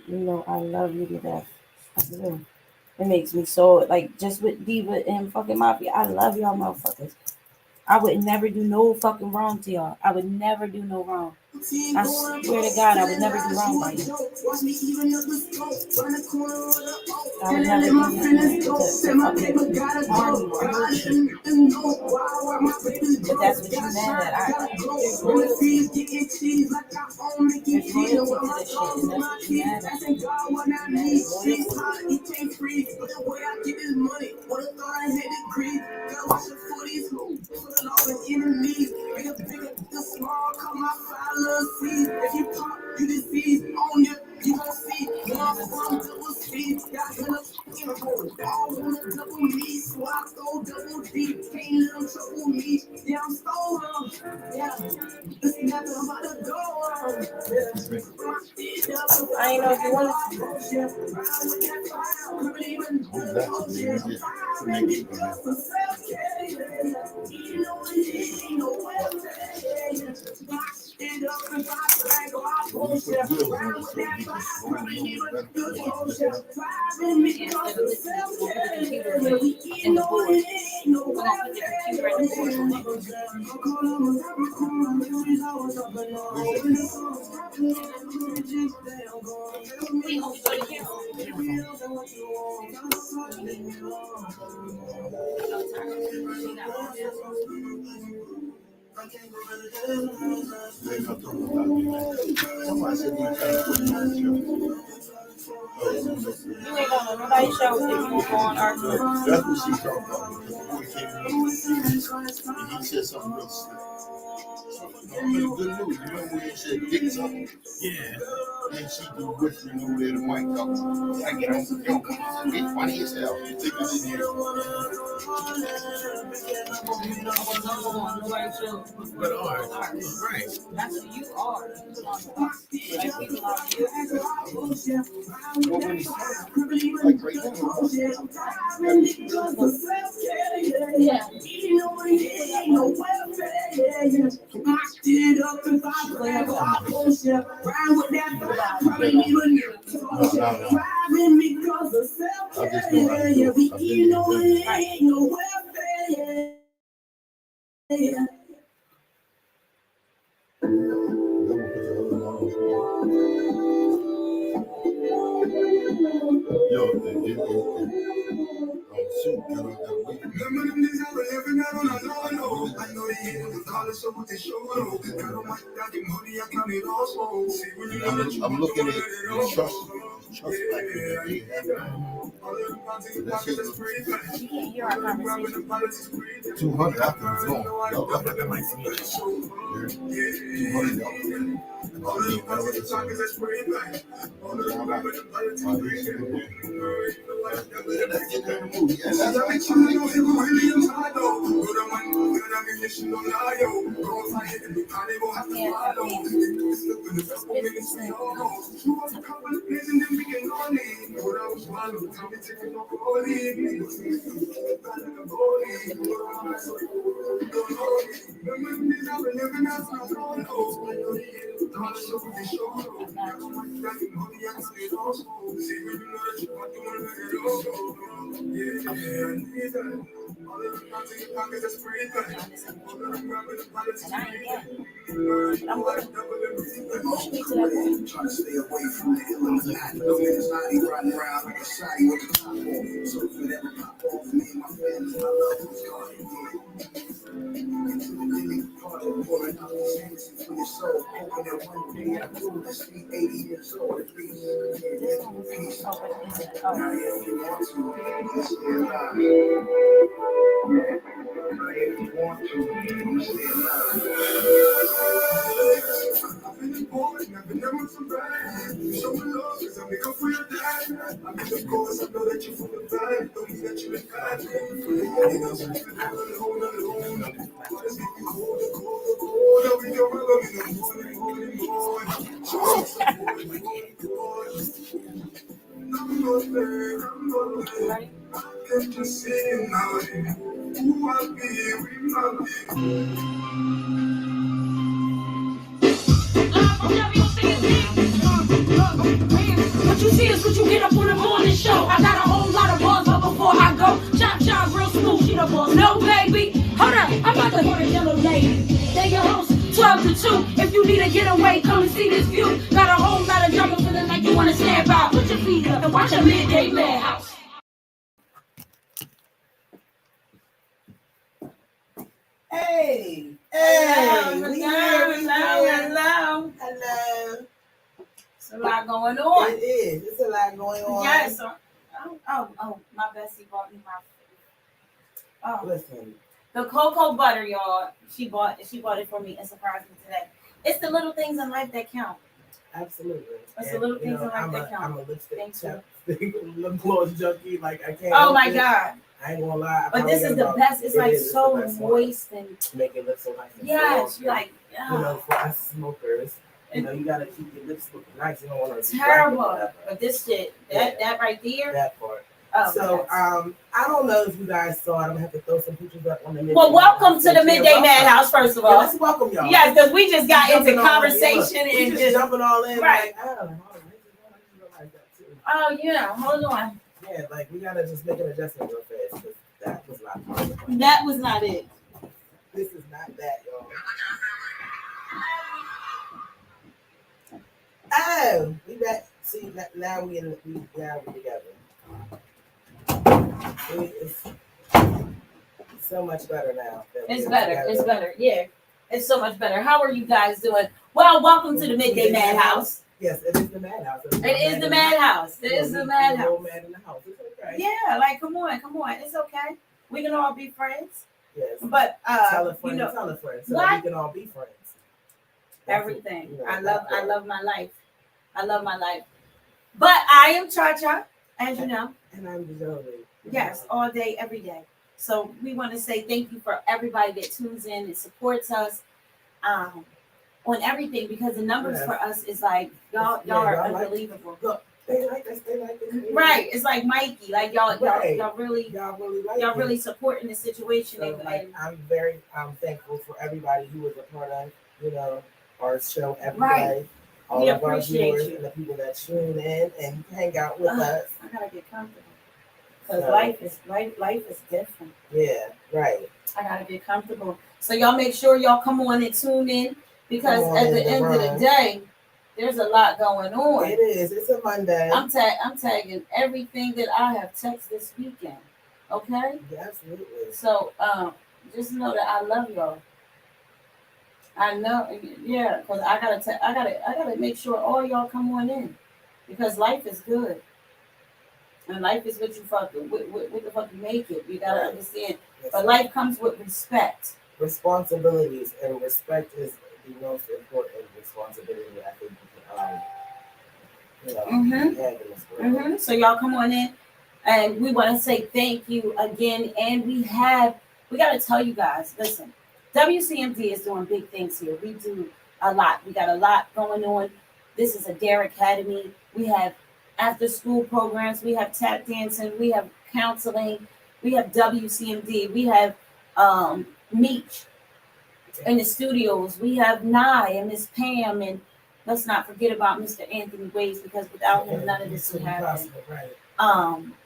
You know, I love you to death. I do. It makes me so like just with Diva and fucking Mafia. I love y'all motherfuckers. I would never do no fucking wrong to y'all. I would never do no wrong. I swear to God, I would never do wrong by you. I would never do anything to fucking harm you or hurt you. But that's what you mad at. There's loyalty. There's loyalty to this shit, and that's what you mad at. You mad at I ain't know if you wanted to. You ain't going to nobody's show if you go on our tour. That's what she's talking about. Before he came in, and he said something real slick. Good news. You remember when he said dick something? Yeah. And she do whispering over there to Mike talking. I get on the joke. It's funny as hell. You think it's in here. But ours. Right. That's who you are. Like people are you. Well, when he started, like right now, Yeah. I'm looking at the trust back there. You can't hear our conversation. 200 after the phone. Y'all got that mic. 200. I'm going to push me to that point. Trying to stay away from the Illuminati. No man's not even riding around like a shotty with a top on. So if it ever pop off, me and my family, my love was gone. Into the living part of pouring out the chances for your soul. Hoping that one day I prove to see 80 years old at least. Peace. Now if you want to, stay alive. If you want to, stay alive. I've been born, I've been never so bad. You show me love, cause I make up for your dad. I mean, of course, I know that you're full of bad. Don't mean that you're a bad thing. For the niggas, you can hold alone. Why does it be cold? I'll be your brother in the morning. So I'm not there. I can just see it now. Who I'll be, we might be. What you see is what you get up on the morning show. I got a whole lot of bars, but before I go, chop real smooth, she the boss. No, baby. Hold up, I'm about to go to Jellolady. They your host, 12 to 2. If you need a getaway, come and see this view. Got a whole lot of drama, feeling like you want to stand by. Put your feet up and watch a midday madhouse. Hey, Hello. It's a lot going on. It is. It's a lot going on. Yes. Oh, my bestie bought me my. Listen. The cocoa butter, y'all. She bought it for me and surprised me today. It's the little things in life that count. Absolutely. It's the little things in life that count. I'm a lipstick lip gloss junkie. Like I can't. Oh my God. I ain't gonna lie. But this is the best. It's like so moist and make it look so nice. Yes, like for us smokers, you gotta keep your lips looking nice. You don't want to. Terrible. But this shit, that right there. That part. Oh, so I don't know if you guys saw it. I'm gonna have to throw some pictures up on the midday. Well, welcome to the Midday Madhouse, first of all. Yeah, let's welcome y'all. Yes, because we just got into conversation and just jumping all in. Right. Like, oh yeah, hold on. Yeah, like we gotta just make an adjustment real fast because that was not. That was not it. This is not that, y'all. Oh, we back. See, now we together. It's so much better now. It's better. It's better. Yeah, it's so much better. How are you guys doing? Well, welcome to the Midday Madhouse. Yes, it is the Madhouse. It is the Madhouse. It is the Madhouse. Mad in the house. It's okay. Yeah, like come on. It's okay. We can all be friends. Yes. But tell a friend, tell a friend, so that we can all be friends. Everything. I love my life. I love my life. But I am Cha-Cha, as you know. And I'm Jellolady. Yes, all day, every day. So we want to say thank you for everybody that tunes in and supports us on everything, because the numbers for us is like y'all are unbelievable. Look, they like us. Right. It's like Mikey. Like y'all really supporting the situation. So, I'm thankful for everybody who was a part of our show every day. All of our viewers and the people that tune in and hang out with us. I gotta get comfortable. Because life is different. Yeah, right. I gotta get comfortable. So y'all make sure y'all come on and tune in, because at the end of the day, there's a lot going on. It is. It's a Monday. I'm tagging everything that I have texted this weekend. Okay? Yeah, absolutely. So just know that I love y'all. I know, yeah, because I gotta make sure all y'all come on in, because life is good. And life is what you fucking what the fuck you make it. You gotta understand. Yes. But life comes with respect. Responsibilities, and respect is the most important responsibility I think have in this world. So y'all come on in, and we want to say thank you again. And we gotta tell you guys, listen, WCMD is doing big things here. We do a lot. We got a lot going on. This is a Dare Academy. We have after school programs, we have tap dancing, we have counseling, we have WCMD, we have Meech in the studios, we have Nye and Miss Pam, and let's not forget about Mr. Anthony Ways, because without him none of this would happen. Right.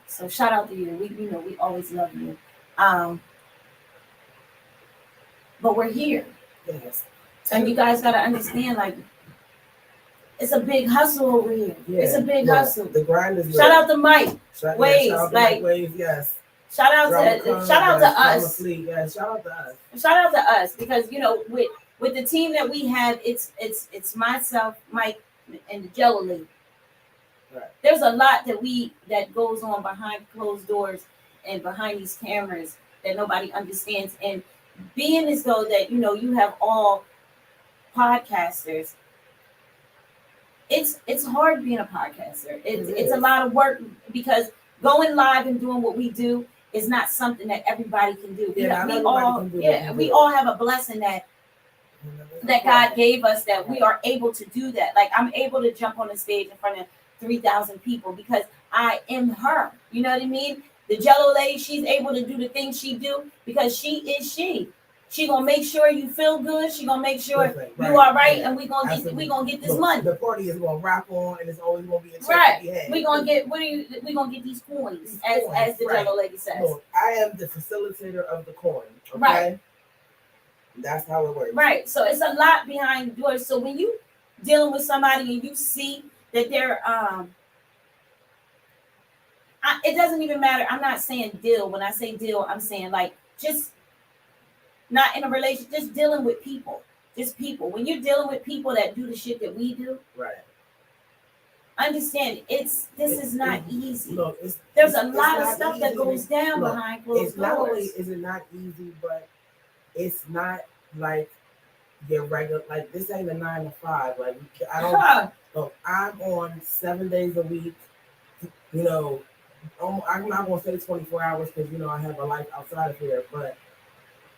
So shout out to you. We always love you. But we're here. Yes. And you guys gotta understand, like, it's a big hustle over here. Yeah, it's a big hustle. The grind is shout out to Mike Waves. Yes. Shout out to us. Shout out to us. Shout out to us, because with the team that we have, it's myself, Mike, and the Jellolady. Right. There's a lot that goes on behind closed doors and behind these cameras that nobody understands. And being as though that you have all podcasters, it's hard being a podcaster. It's a lot of work, because going live and doing what we do is not something that everybody can do. We all have a blessing that God gave us, that we are able to do that. Like, I'm able to jump on the stage in front of 3,000 people because I am her. You know what I mean? The Jellolady, she's able to do the things she do because she is she. She gonna make sure you feel good. She gonna make sure Listen, you are right, yeah, and we gonna absolutely. get this Look, money. The party is gonna rock on, and it's always gonna be a check Right. to be had. We gonna get we gonna get these coins, as the right. Jellolady says. Look, I am the facilitator of the coin. Okay? Right. That's how it works. Right. So it's a lot behind doors. So when you dealing with somebody and you see that they're it doesn't even matter. I'm not saying deal. When I say deal, I'm saying like just not in a relationship, just dealing with people. Just people. When you're dealing with people that do the shit that we do, right. Understand this is not easy. Look, there's a lot of stuff that goes down look, behind closed it's not doors. only is it not easy, but it's not like your regular, like this ain't a 9 to 5. Like I don't look, I'm on 7 days a week, you know. I'm not gonna say 24 hours because you know I have a life outside of here, but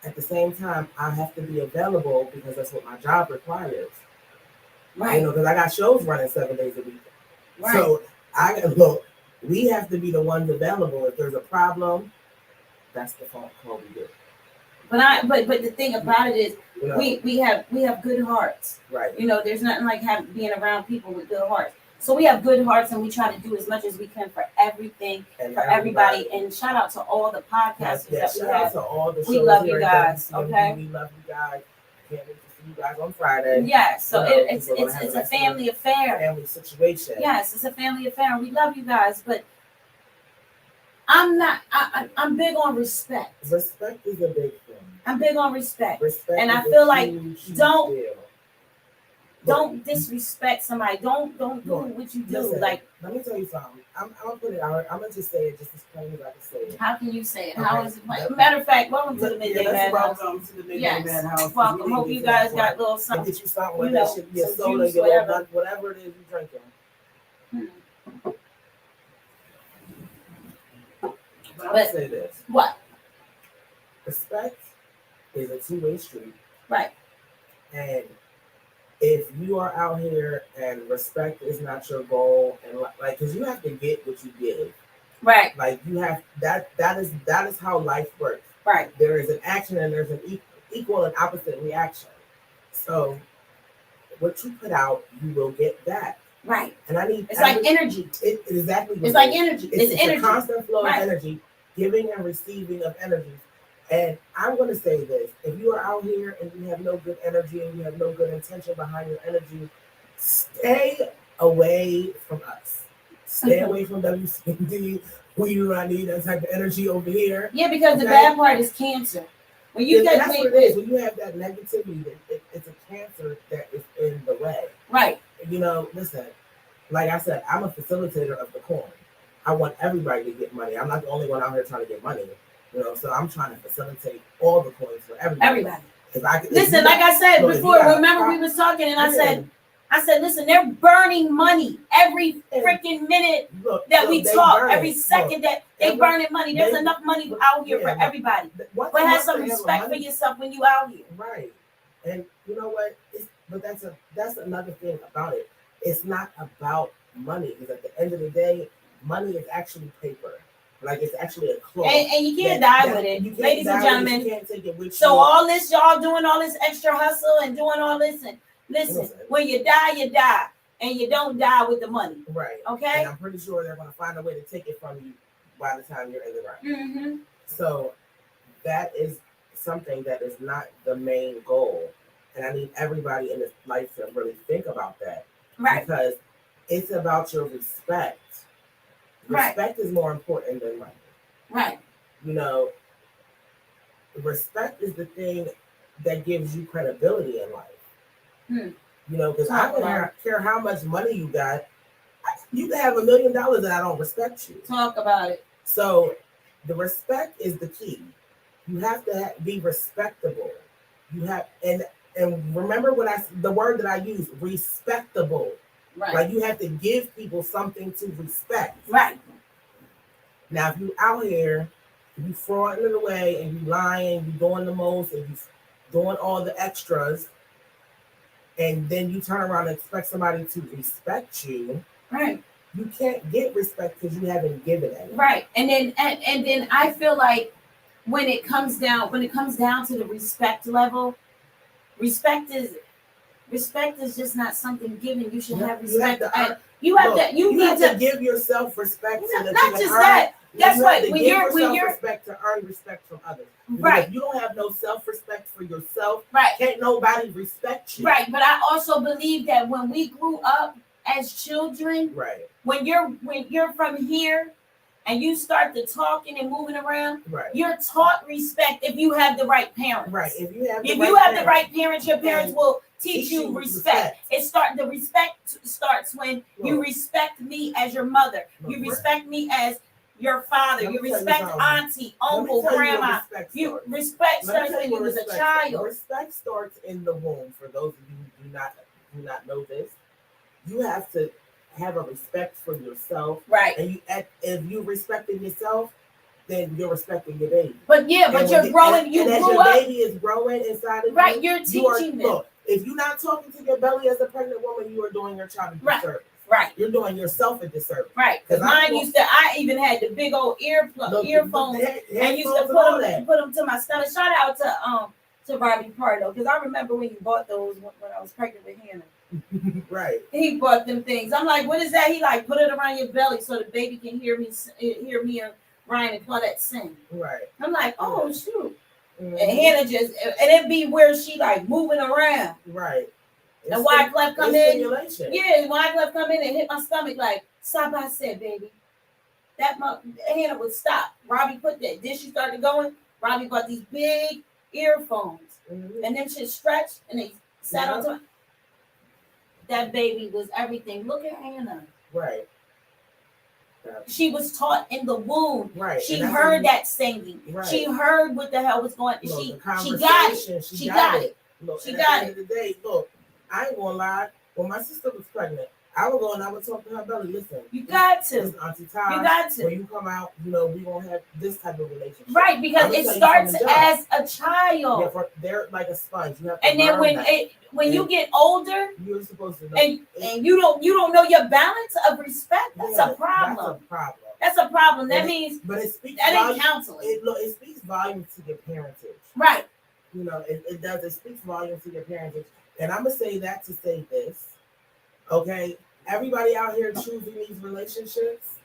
at the same time I have to be available because that's what my job requires. Right. You know, because I got shows running 7 days a week. Right. So look, we have to be the ones available. If there's a problem, that's the phone call we do. But the thing about it is, you know, we have good hearts. Right. You know, there's nothing like being around people with good hearts. So we have good hearts, and we try to do as much as we can for everything, and for everybody. And shout out to all the podcasters that we have. Shout out to all the shows. We love you guys. Okay. We love you guys. Can't wait to see you guys on Friday. Yes. So you know, it's a family affair. Family situation. Yes, it's a family affair. We love you guys, but I'm not. I'm big on respect. Respect is a big thing. I'm big on respect. Respect, and I feel like don't disrespect somebody. Don't do what you do. Listen, like, let me tell you something. I'm gonna put it out. I'm gonna just say it just as plain as I can say it. How can you say it? Okay. How is it? Matter of fact, welcome to the Midday Madhouse. Welcome to the Midday Madhouse. Welcome. Hope you guys got a little something. Get you something with that shit, your soda, your little whatever it is you're drinking. But I'll say this. What? Respect is a two-way street. Right. And if you are out here and respect is not your goal, and like, because you have to get what you give. Right. Like you have that is how life works. Right. There is an action and there's an equal and opposite reaction. So what you put out, you will get back. Right. And it's like energy. Exactly. It's like energy. It's energy. A constant flow of energy, giving and receiving of energy. And I'm going to say this: if you are out here and you have no good energy and you have no good intention behind your energy, stay away from us. Stay away from WCD. We do not need that type of energy over here. Yeah, because the bad part is cancer. When you that's what it is. When you have that negativity, it's a cancer that is in the way. Right. You know, listen, like I said, I'm a facilitator of the coin. I want everybody to get money. I'm not the only one out here trying to get money. You know, so I'm trying to facilitate all the coins for everybody. Listen, like I said before, remember we was talking and I said, listen, they're burning money every freaking minute that we talk, every second that they burning money. There's enough money out here for everybody. But have some respect for yourself when you out here. Right. And you know what? But that's another thing about it. It's not about money, because at the end of the day, money is actually paper. Like it's actually a cloth. And you can't die with it. Ladies and gentlemen. You can't take it with so you. all this, y'all doing all this extra hustle and doing all this, and listen, when you die, you die. And you don't die with the money. Right. Okay? And I'm pretty sure they're going to find a way to take it from you by the time you're in the ground. Mm-hmm. So that is something that is not the main goal. And I need everybody in this life to really think about that. Right. Because it's about your respect. Respect is more important than money. Right. You know, respect is the thing that gives you credibility in life. You know, because I don't care how much money you got. You can have $1 million and I don't respect you. Talk about it. So the respect is the key. You have to be respectable. You have and remember the word that I use, respectable. Right. Like you have to give people something to respect. Right. Now, if you out here, you frauding it away and you lying, you doing the most, and you doing all the extras, and then you turn around and expect somebody to respect you. Right. You can't get respect because you haven't given any. Right. And then I feel like when it comes down to the respect level, respect is just not something given. You should have respect. You have to give yourself respect. Not just that. Guess what? When you're respect to earn respect from others. Right. If you don't have no self-respect for yourself, right, can't nobody respect you. Right. But I also believe that when we grew up as children, right, when you're from here and you start to talking and moving around, right, you're taught respect if you have the right parents. Right. If you have the right parents, your parents will teach you respect. The respect starts when you respect me as your mother. You respect me as your father. You respect auntie, uncle, grandma. You respect starts when you was a child. Respect starts in the womb. For those of you who do not know this, you have to have a respect for yourself. Right. And if you're respecting yourself, then you're respecting your baby. But you're growing. And as your baby is growing inside of you, right, you're teaching them. Look, if you're not talking to your belly as a pregnant woman, you are doing your child a disservice. Right. You're doing yourself a disservice. Right. Because I even had the big old earphones and used to put them to my stomach. Shout out to Robbie Pardo, because I remember when you bought those when I was pregnant with Hannah. Right. He bought them things. I'm like, what is that? He like put it around your belly so the baby can hear me and Ryan and Claudette sing. Right. I'm like, oh shoot. Mm-hmm. And Hannah and it be where she like moving around. Right. And Wyclef come in. Stimulation. Yeah, Wyclef come in and hit my stomach like, stop, I said, baby. Hannah would stop. Robbie put that. Then she started going. Robbie bought these big earphones. Mm-hmm. And them shit stretched and they sat on top. That baby was everything. Look at Hannah. Right. She was taught in the womb. Right. She heard that singing. Right. She heard what the hell was going on. She got it. She got it. Look, she got it. At the end of the day, look, I ain't gonna lie. When my sister was pregnant, I would go and I would talk to her belly. Listen, you got to. Listen, Auntie Ty, you got to. When you come out, we gonna have this type of relationship. Right, because it starts as a child. Yeah, they're like a sponge. You have to and then when you get older, you're supposed to know. And you don't know your balance of respect. That's a problem. That's a problem. That means but it speaks that ain't counseling. It speaks volumes to your parentage. Right. It does. It speaks volumes to your parentage. And I'm gonna say that to say this. Okay, everybody out here choosing these relationships,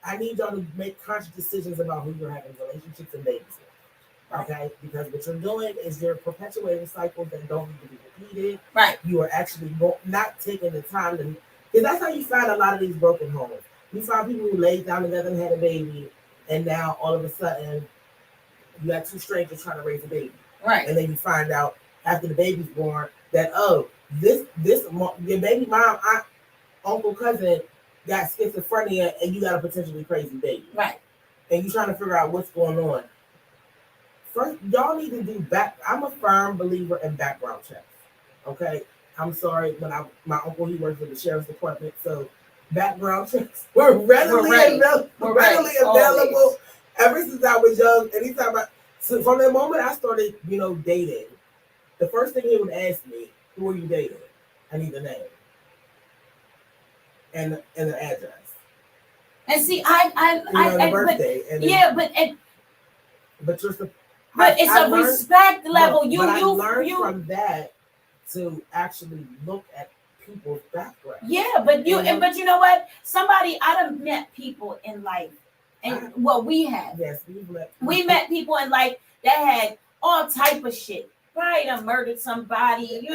I need y'all to make conscious decisions about who you're having relationships and babies with. Okay, because what you're doing is you're perpetuating cycles that don't need to be repeated. Right. You are actually not taking the time to, because that's how you find a lot of these broken homes. You find people who laid down together and had a baby, and now all of a sudden you got two strangers trying to raise a baby. Right. And then you find out after the baby's born that your baby mom, aunt, uncle, cousin got schizophrenia, and you got a potentially crazy baby. Right. And you're trying to figure out what's going on. First, y'all need to do I'm a firm believer in background checks. Okay. I'm sorry, when my uncle, he works for the sheriff's department, so background checks were readily available ever since I was young. So from the moment I started, dating, the first thing he would ask me, who are you dating? I need the name and the address. And see, the birthday. But it's a respect level. I learned from that to actually look at people's background. Yeah, but you know what? I done met people in life, and we have. Yes, we met people in life that had all type of shit. Right, I murdered somebody.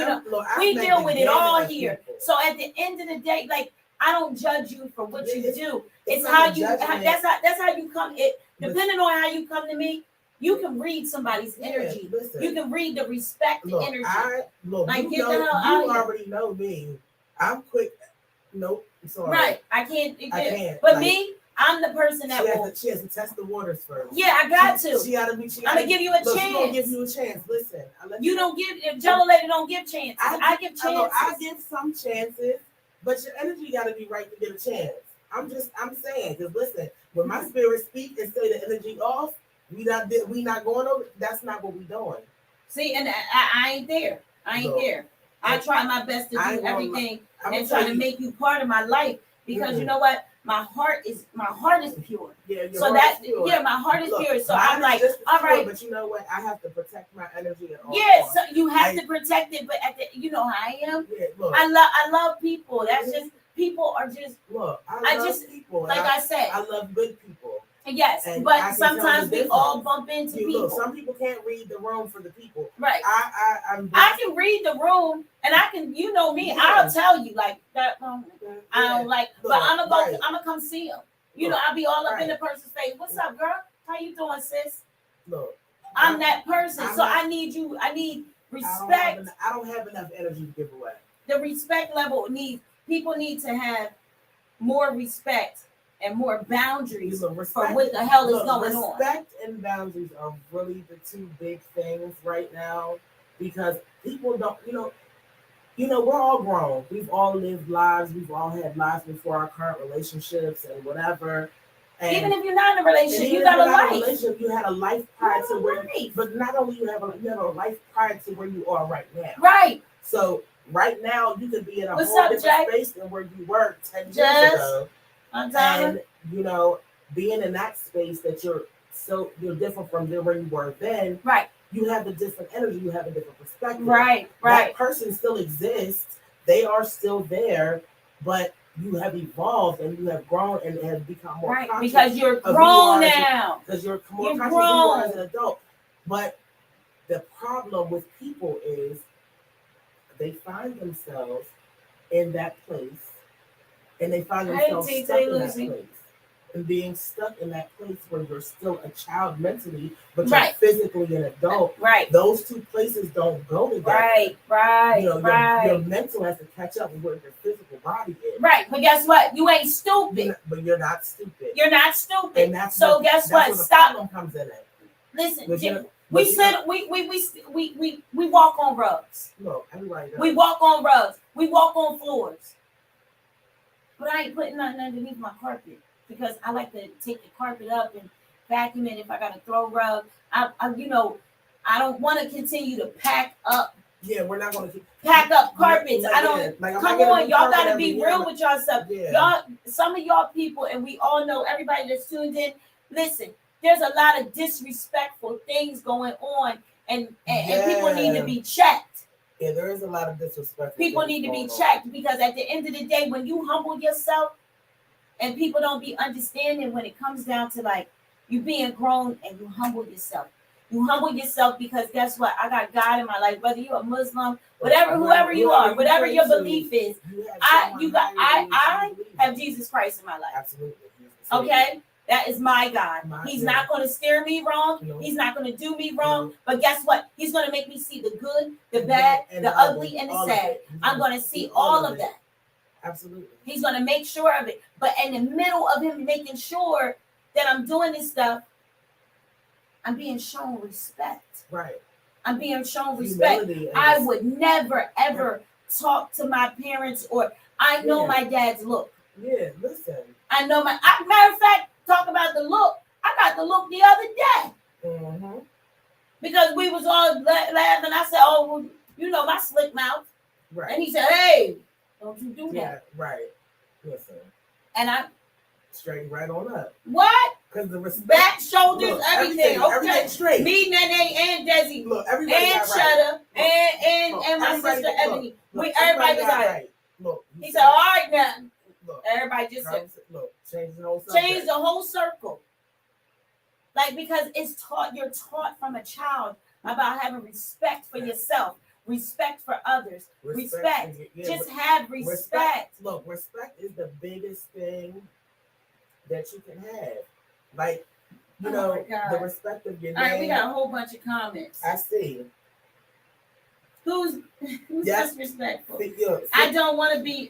We deal with it all here. People. So at the end of the day, like, I don't judge you for what you do. It's how you. That's how you come. Depending on how you come to me. You can read somebody's energy. Listen, you can read the respect energy. You already know me. I'm quick. Nope. Sorry. Right. I can't. But me, I'm the person that she has to test the waters first. Yeah, I got to. I'm gonna give you a chance. She's gonna give you a chance. Listen. Jellolady don't give chances. I give chances. I give some chances, but your energy gotta be right to get a chance. I'm saying, because listen, when my spirit speak and say the energy off, we not going over. That's not what we doing. See, and I ain't there. I ain't there. I try my best to do everything and try to make you part of my life, because you know what? my heart is pure. Yeah, your So heart that is pure. my heart is Look, pure. So mine I'm is like, just as all pure, right. But you know what? I have to protect my energy at all Yeah, costs. so you have to protect it, but at the, you know how I am. Yeah, look. I love people. That's just people are just. Look, I love people. Like I said, I love good people. Yes, And but sometimes we all bump into people. Look, some people can't read the room for the people. Right. I can read the room, and I can, you know me. Yeah. I'll tell you like that. I don't like, look, but I'm gonna go. Right. I'm gonna come see him. You know, I'll be all up in the person's face. What's up, girl? How you doing, sis? Look, I'm that person, so I need you. I need respect. I don't have enough energy to give away. The respect level people need to have more respect and more boundaries for what the hell is going on. Respect and boundaries are really the two big things right now, because people don't, we're all grown. We've all lived lives. We've all had lives before our current relationships and whatever. And even if you're not in a relationship, you got a life. You had a life prior to where, but not only you have a life prior to where you are right now. Right. So right now you could be in a whole different space than where you were 10 years ago. And being in that space that you're different from where you were then. Right. You have a different energy. You have a different perspective. Right. That person still exists. They are still there, but you have evolved and you have grown and have become more conscious. Because you're grown now. Because you're more conscious than you are as an adult. But the problem with people is they find themselves in that place, and they find themselves stuck in that place. And being stuck in that place where you're still a child mentally, but you're physically an adult. Right. Those two places don't go together. Right. Your mental has to catch up with what your physical body is. Right. But guess what? You ain't stupid. But you're not stupid. You're not stupid. And that's so guess what? Stop. The problem comes in it. Listen, we walk on rugs. No, everybody does. We walk on rugs. We walk on floors. But I ain't putting nothing underneath my carpet, because I like to take the carpet up and vacuum it if I got to throw rug. I don't want to continue to pack up. Yeah, we're not going to pack up carpets. I don't. Come on, y'all got to be real with yourself. Yeah. Y'all, some of y'all people, and we all know, everybody that's tuned in. Listen, there's a lot of disrespectful things going on, and people need to be checked. Yeah, there is a lot of disrespect. People need to be checked, because at the end of the day, when you humble yourself, and people don't be understanding when it comes down to like you being grown and you humble yourself. You humble yourself because guess what? I got God in my life. Whether you're a Muslim, whoever you are, whatever your belief is, I have Jesus Christ in my life. Absolutely. Okay? That is my God. He's not going to steer me wrong. No. He's not going to do me wrong. No. But guess what? He's going to make me see the good, the bad, the ugly, and the sad. I'm going to see all of that. Absolutely. He's going to make sure of it. But in the middle of him making sure that I'm doing this stuff, I'm being shown respect. Right. I'm being shown respect. I would never, ever talk to my parents, or I know my dad's look. Yeah, listen. I know matter of fact, talk about the look. I got the look the other day. Mm-hmm. Because we was all laughing. I said, oh, well, you know, my slick mouth. Right. And he said, hey, don't you do that. Yeah, right. Listen. And I straighten right on up. What? Because the respect. Back, shoulders, everything. Okay. Everything straight. Me, Nene, and Desi. Look, everybody and Cheddar, right. and my sister Ebony. Everybody was all right. Look. He said, all right now. Look, everybody just said, look, change the whole circle. Change the whole circle. Like, because it's taught, you're taught from a child about having respect for yourself, respect for others, respect. Just have respect. Look, respect is the biggest thing that you can have. Like, you know, the respect of your name. All right, we got a whole bunch of comments. I see. Who's disrespectful? I don't want to be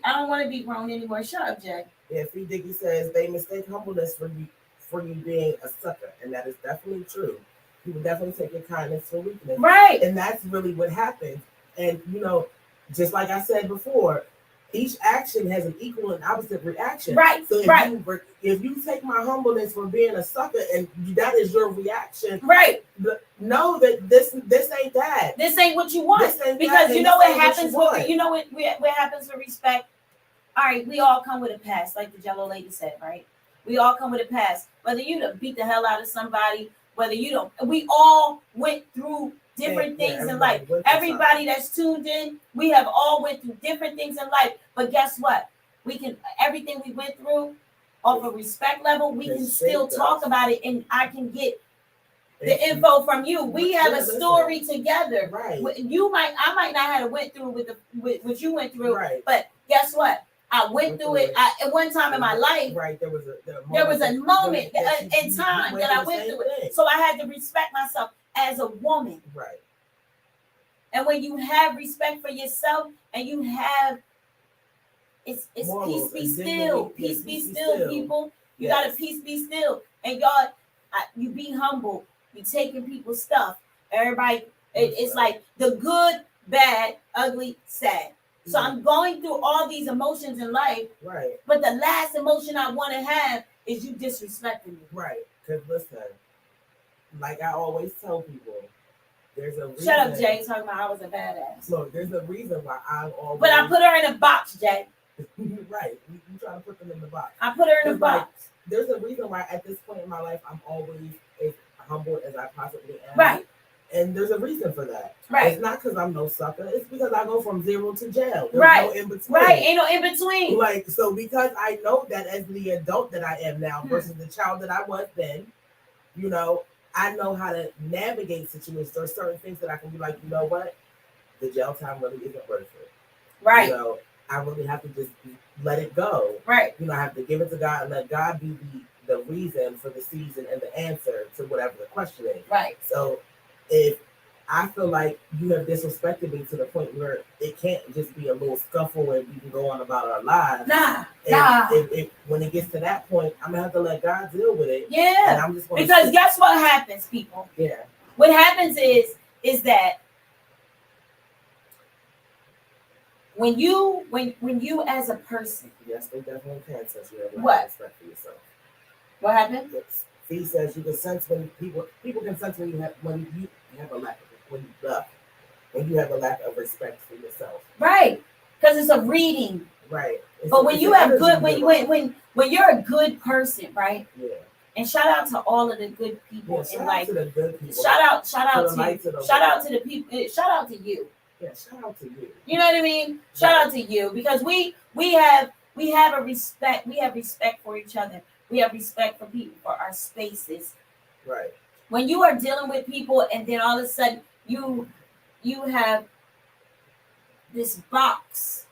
grown anymore. Shut up, Jay. Yeah, Free Dicky says they mistake humbleness for you being a sucker, and that is definitely true. People definitely take your kindness for weakness, right? And that's really what happens. And you know, just like I said before, each action has an equal and opposite reaction. Right. So if you take my humbleness for being a sucker and that is your reaction, right? Know that this ain't that. This ain't what you want. Because you know what happens with what happens with respect. all right, we all come with a past, like the Jellolady said, right? We all come with a past. Whether you done beat the hell out of somebody, whether you don't, we all went through different things in life. Everybody that's tuned in, we have all went through different things in life. But guess what? We can everything we went through off a respect level, we can still talk about it, and I can get the info from you. We have a story together. Right. I might not have went through with what you went through. Right. But guess what? I went through it at one time in my life. Right. There was a moment in time that I went through it. So I had to respect myself as a woman. Right. And when you have respect for yourself and you have it's peace be still. Peace be still, people. You gotta peace be still. And y'all, you be humble. You taking people's stuff. Everybody, it's like the good, bad, ugly, sad. So I'm going through all these emotions in life. Right. But the last emotion I want to have is you disrespecting me. Right. Because listen, like I always tell people, there's a reason. Shut up, Jay. Talking about I was a badass. Look, there's a reason why I always. But I put her in a box, Jay. Right. You trying to put them in the box. I put her in a box. Like, there's a reason why at this point in my life I'm always as humble as I possibly am. Right. And there's a reason for that. Right. It's not because I'm no sucker. It's because I go from zero to jail. There's right. no in between. Right. Ain't no in between. Like, so because I know that as the adult that I am now versus the child that I was then, you know, I know how to navigate situations. There are certain things that I can be like, you know what? The jail time really isn't worth it. Right. You know, I really have to just let it go. Right. You know, I have to give it to God and let God be the reason for the season and the answer to whatever the question is. Right. So if I feel like you have disrespected me to the point where it can't just be a little scuffle and we can go on about our lives. Nah. If when it gets to that point, I'm gonna have to let God deal with it. Yeah. And I'm just gonna because guess what happens, people? Yeah. What happens is that when you as a person. Yes, they definitely can sense you have what? Respect for yourself. What happened? Fee says you can sense when people can sense when you have a lack of respect for yourself. Right. Because it's a reading. Right. But when you have good when you're a good person, right? Yeah. And shout out to all of the good people in life. Shout out to the good people. Shout out to the people. Shout out to you. Yeah, shout out to you. You know what I mean? Shout out to you because we have a respect. We have respect for each other. We have respect for people, for our spaces. Right. When you are dealing with people and then all of a sudden you have this box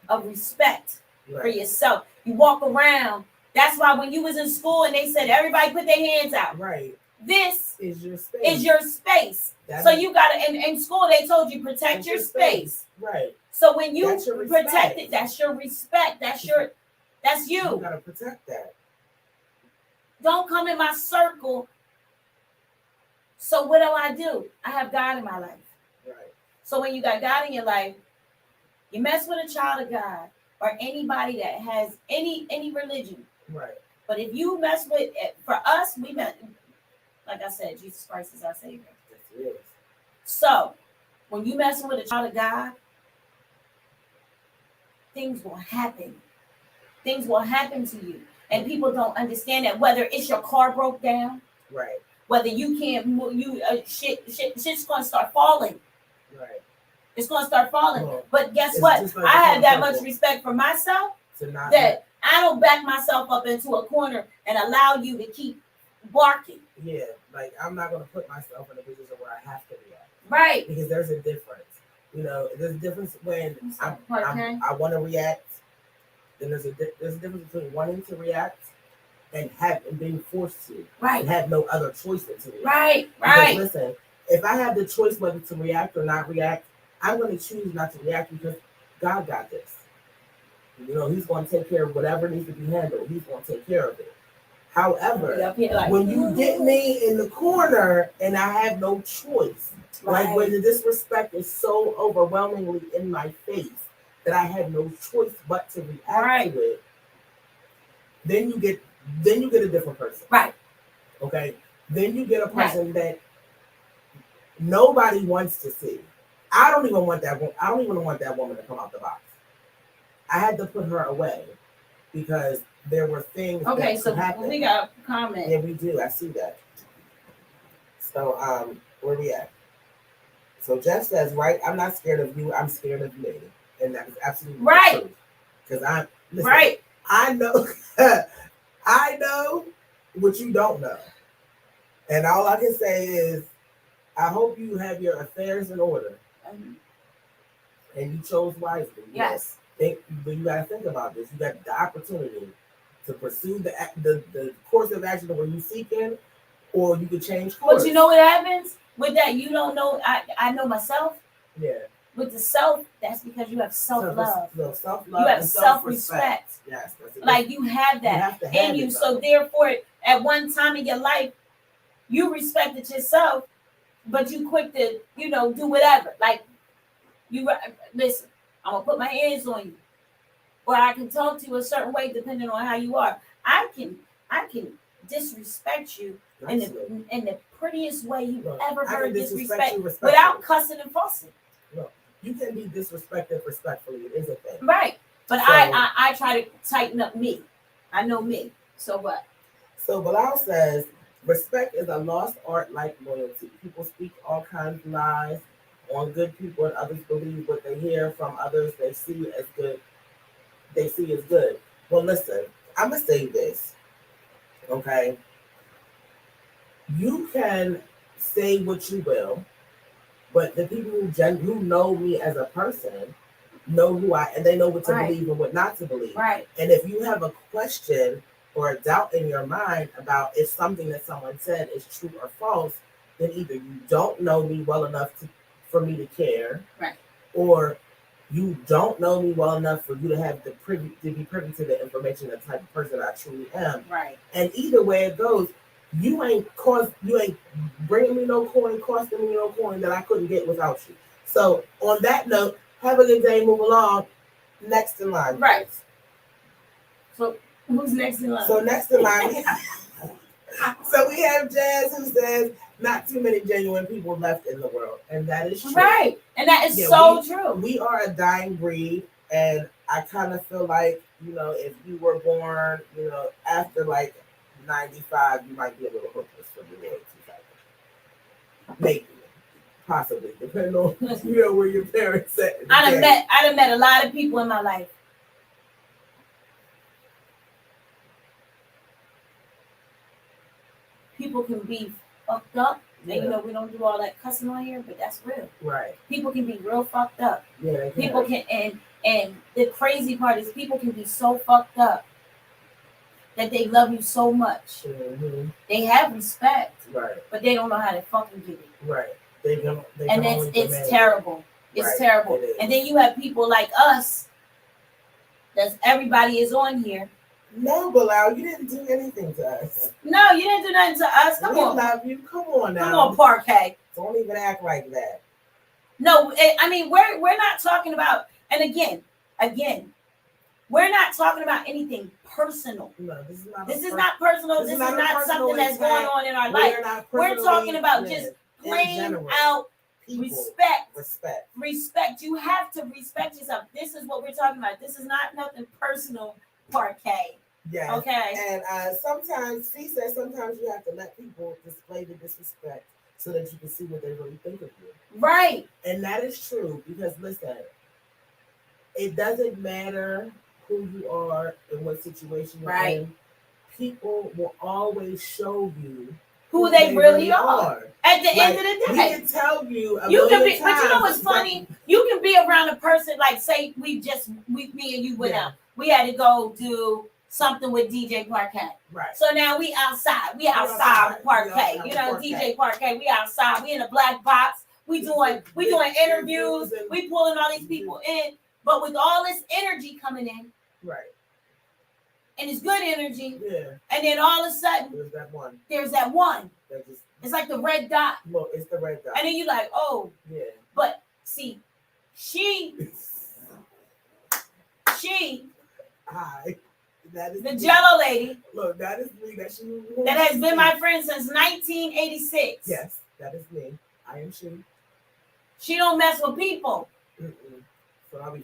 of respect for yourself. You walk around. That's why when you was in school and they said everybody put their hands out. Right. This is your space. So you gotta in school they told you protect your space. Right. So when you protect it, that's your respect. That's you. You gotta protect that. Don't come in my circle. So what do? I have God in my life. Right. So when you got God in your life, you mess with a child of God or anybody that has any religion. Right. But if you mess with it, for us, we met, like I said, Jesus Christ is our Savior. Yes, it is. So when you messing with a child of God, things will happen. Things will happen to you. And people don't understand that whether it's your car broke down, right? Whether you can't move, shit's gonna start falling. Right. It's gonna start falling. Well, but guess what? Like I have that much respect for myself that I don't back myself up into a corner and allow you to keep barking. Yeah, like I'm not gonna put myself in a position where I have to react. Right. Because there's a difference. You know, there's a difference when I want to react. Then there's a difference between wanting to react and being forced to. Right. And have no other choice than to react. Right. Because listen, if I have the choice whether to react or not react, I'm going to choose not to react because God got this. You know, He's going to take care of whatever needs to be handled. He's going to take care of it. However, when you get me in the corner and I have no choice, like when the disrespect is so overwhelmingly in my face that I have no choice but to react to it, then you get a different person. Right. Okay. Then you get a person that nobody wants to see. I don't even want that woman to come out the box. I had to put her away because there were things Okay, that so could happen. we got a comment. Yeah, we do. I see that. So, where we at? So Jeff says, right, I'm not scared of you, I'm scared of me. And that is absolutely Right. true. Because I'm listen, Right. I know I know what you don't know. And all I can say is I hope you have your affairs in order. And you chose wisely. Yes. But you gotta think about this. You got the opportunity to pursue the course of action where you seek in, or you could change course. But you know what happens with that? You don't know. I know myself. Yeah. With the self, that's because you have self-love. Self-love. You have and self-respect. Yes. That's it. Like you have that you have to have in you. it, So therefore, at one time in your life, you respected yourself, but you quick to, do whatever. Like you listen, I'm gonna put my hands on you, or I can talk to you a certain way depending on how you are. I can disrespect you in the prettiest way you've ever heard disrespect without cussing and fussing. No, you can be disrespected respectfully. It is a thing, right? But so, I try to tighten up me. I know me. So what? So Bilal says, respect is a lost art like loyalty. People speak all kinds of lies on good people, and others believe what they hear from others they see as good. They see as good. Well, listen, I'm gonna say this, okay? You can say what you will, but the people who know me as a person know who I, and they know what to believe and what not to believe. Right. And if you have a question or a doubt in your mind about if something that someone said is true or false, then either you don't know me well enough for me to care, right, or you don't know me well enough for you to have be privy to the information, the type of person I truly am. Right. And either way it goes, you ain't bringing me no coin, costing me no coin that I couldn't get without you. So on that note, have a good day, move along. Next in line. Right. So who's next in line? So next in line, so we have Jazz who says, not too many genuine people left in the world. And that is true. Right. And that is true. We are a dying breed. And I kind of feel like, if you were born, after like 95, you might be a little hopeless for the loyalty cycle. Maybe. Possibly. Depending on, where your parents at. I done met a lot of people in my life. People can be fucked up. Yeah. And we don't do all that cussing on here, but that's real. Right. People can be real fucked up. Yeah. People can, and the crazy part is people can be so fucked up that they love you so much. Mm-hmm. They have respect. Right. But they don't know how to fucking give it. Right. They don't. And it's terrible. It's terrible. And then you have people like us. Everybody is on here. No, Bilal, you didn't do anything to us. No, you didn't do nothing to us. Come on. We love you. Come on now. Come on, Parquet. Don't even act like that. No, I mean, we're not talking about, and again, we're not talking about anything personal. No, this is not personal. This is not something that's going on in our life. We're talking about just plain out respect. You have to respect yourself. This is what we're talking about. This is not nothing personal, Parquet. Yeah. Okay. And sometimes you have to let people display the disrespect so that you can see what they really think of you. Right. And that is true because listen, it doesn't matter who you are and what situation you're in. People will always show you who they really are. At the end of the day, we can tell you. You can be, but you know what's funny? You can be around a person like, say, me and you went out. We had to go do something with DJ Parquet. Right. So now we outside. We outside with Parquet. DJ Parquet. We outside. We in a black box. We doing interviews. We pulling all these people in. But with all this energy coming in. Right. And it's good energy. Yeah. And then all of a sudden, there's that one. It's like the red dot. Well, it's the red dot. And then you're like, oh. Yeah. But see, Hi. That is the Jellolady. Look, that is me. That has been my friend since 1986. Yes, that is me. I am she. She don't mess with people. So I'll be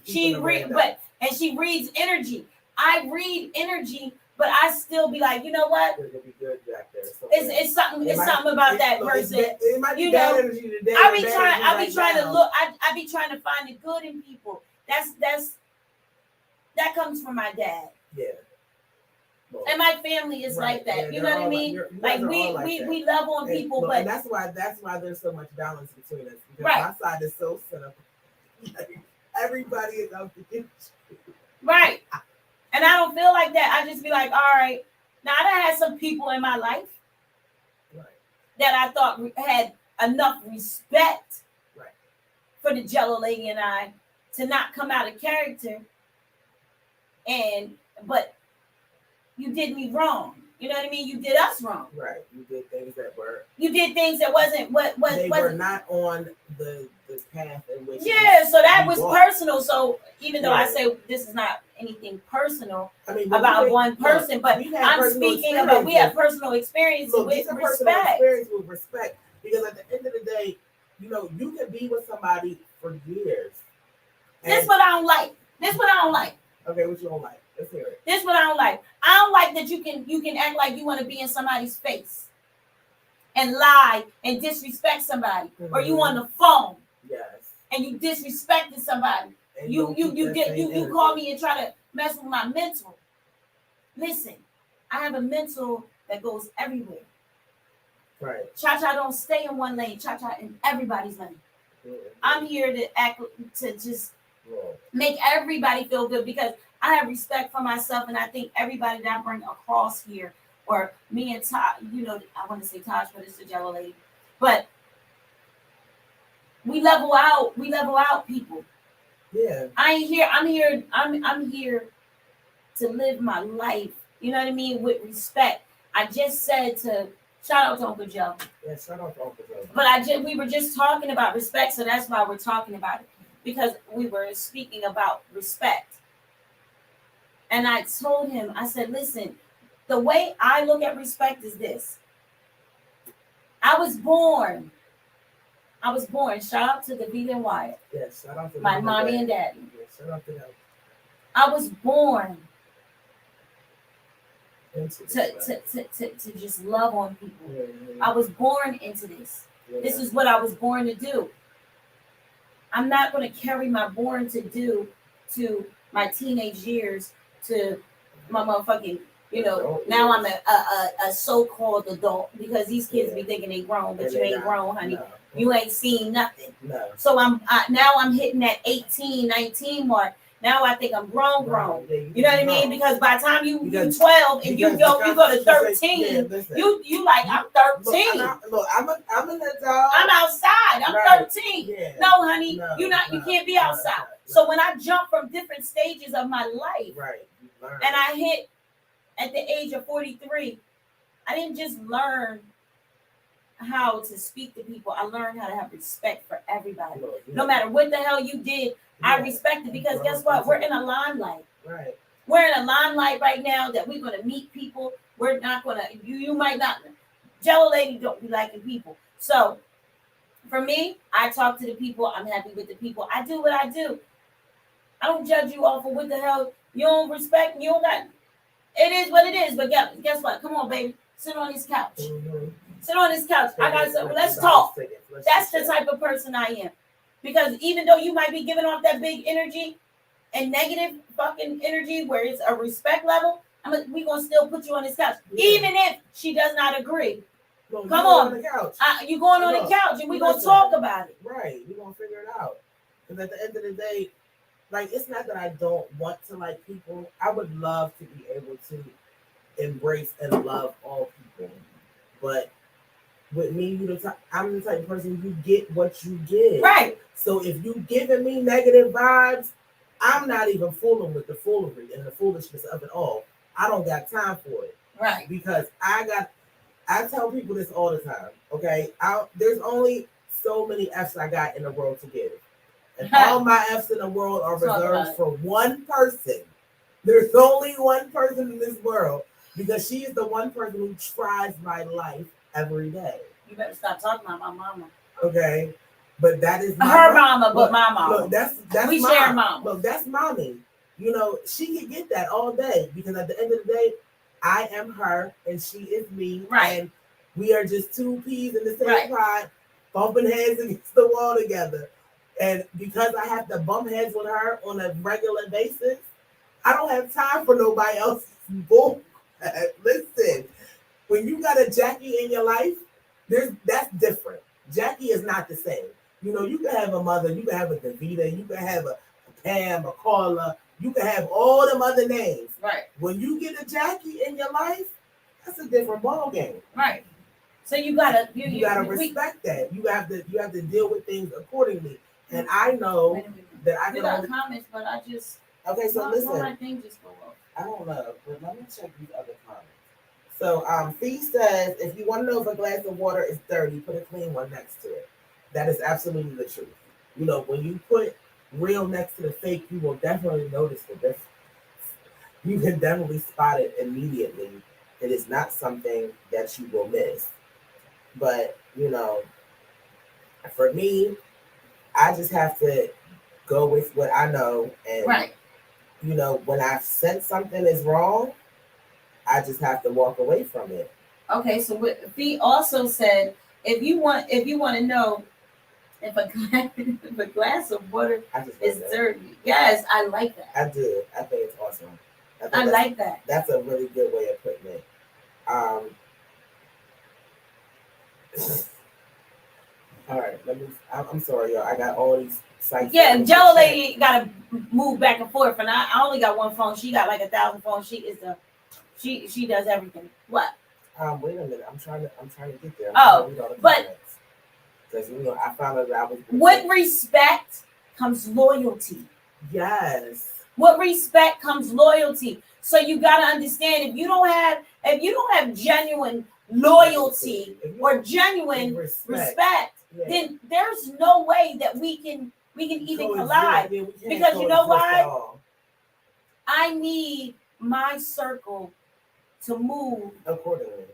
and she reads energy. I read energy, but I still be like, you know what? They're gonna be good back there. It's something. It's something about that person. It might be You bad know, energy today. I be trying. I be right trying now. to look. I be trying to find the good in people. That comes from my dad. Yeah. Well, and my family is right. like that. Yeah, you know what I mean? Like we love on people, but and that's why there's so much balance between us, because right. my side is so cynical. Like, everybody is out to get you. Right. And I don't feel like that. I just be like, all right. Now I done had some people in my life that I thought had enough respect for the Jellolady and I to not come out of character. But you did me wrong. You know what I mean? You did us wrong. Right. You did things that wasn't they were not on the path in which. Yeah, so that was personal. So even though I say this is not anything personal about one person, but I'm speaking about we have personal experiences with respect. Because at the end of the day, you can be with somebody for years. This what I don't like. Okay, what you don't like? Let's hear it. This what I don't like. I don't like that you can act like you want to be in somebody's face and lie and disrespect somebody, or you on the phone. Yes. And you disrespected somebody. And you call me and try to mess with my mental. Listen, I have a mental that goes everywhere. Right. Cha-cha don't stay in one lane. Cha-cha in everybody's lane. Yeah. I'm here to act to just make everybody feel good, because I have respect for myself, and I think everybody that I bring across here, or me and Taj, I want to say Taj, but it's the Jellolady, but we level out people. Yeah. I'm here to live my life. You know what I mean? With respect. I just said to shout out to Uncle Joe. Yeah, shout out to Uncle Joe. But we were just talking about respect, so that's why we're talking about it. Because we were speaking about respect. And I told him, I said, listen, the way I look at respect is this. I was born. Shout out to Davida and Wyatt. Yes, shout out to my mommy and daddy. Yes, shout out to them. I was born to just love on people. Mm-hmm. I was born into this. Yeah. This is what I was born to do. I'm not going to carry my born to do to my teenage years, to my motherfucking, now I'm a so-called adult, because these kids be thinking they grown, but you ain't grown, honey. No. You ain't seen nothing. No. So now I'm hitting that 18, 19 mark. Now I think I'm grown. You know what I mean? Because by the time you 12 and you go to 13, you like, I'm 13. Look, I'm an adult. I'm outside. I'm 13. Yeah. No, honey, you can't be outside. Right. So when I jump from different stages of my life, and I hit at the age of 43, I didn't just learn how to speak to people. I learned how to have respect for everybody. No matter what the hell you did, I respect it, because guess what? We're in a limelight. Right. We're in a limelight right now that we're going to meet people. We're not going to, you might not, Jellolady don't be liking people. So for me, I talk to the people. I'm happy with the people. I do what I do. I don't judge you off of what the hell you don't respect. You don't got, it is what it is. But guess what? Come on, baby. Sit on this couch. Mm-hmm. Sit on this couch. I got to say, let's talk. That's the type of person I am. Because even though you might be giving off that big energy and negative fucking energy where it's a respect level, we're going to still put you on this couch. Yeah. Even if she does not agree. No, come on. The couch. You're going on the couch, and we're going to talk about it. Right. We're going to figure it out. Because at the end of the day, like, it's not that I don't want to like people. I would love to be able to embrace and love all people. But with me, I'm the type of person, you get what you get. Right. So if you giving me negative vibes, I'm not even fooling with the foolery and the foolishness of it all. I don't got time for it. Right. Because I tell people this all the time. Okay. There's only so many F's I got in the world to give. And all my F's in the world are reserved for one person. There's only one person in this world, because she is the one person who tries my life every day. You better stop talking about my mama. Okay. But that is her mama, but my mama. Look, that's we share mama. Look, that's mommy. You know, she can get that all day because at the end of the day, I am her and she is me. Right. And we are just two peas in the same Right. pot, bumping heads against the wall together. And because I have to bump heads with her on a regular basis, I don't have time for nobody else's bull. Listen, when you got a Jackie in your life, that's different. Jackie is not the same. You know, you can have a mother, you can have a Davita, you can have a Pam, a Carla, you can have all them other names. Right. When you get a Jackie in your life, that's a different ball game. Right. So you gotta respect that. You have to deal with things accordingly. And I know that I we can got only comments, but I just okay. So listen, my thing just go up. I don't know, but let me check these other comments. So Fee says, if you want to know if a glass of water is dirty, put a clean one next to it. That is absolutely the truth. You know, when you put real next to the fake, you will definitely notice the difference. You can definitely spot it immediately. It is not something that you will miss. But, you know, for me, I just have to go with what I know. And, right. You know, when I sense something is wrong, I just have to walk away from it. Okay, so Fee also said, if you want to know if a glass of water is dirty, yes, I like that. I do. I think it's awesome. I like that. That's a really good way of putting it. All right, I'm sorry, y'all. I got all these sites. Yeah, Jellolady got to move back and forth, and I only got one phone. She got like 1,000 phones. She is she does everything. What? Wait a minute. I'm trying to get there. But because you know, I found out that I was. With respect comes loyalty. Yes. With respect comes loyalty. So you got to understand, if you don't have genuine loyalty or genuine respect, then there's no way that we can even collide. Because you know why? I need my circle to move accordingly,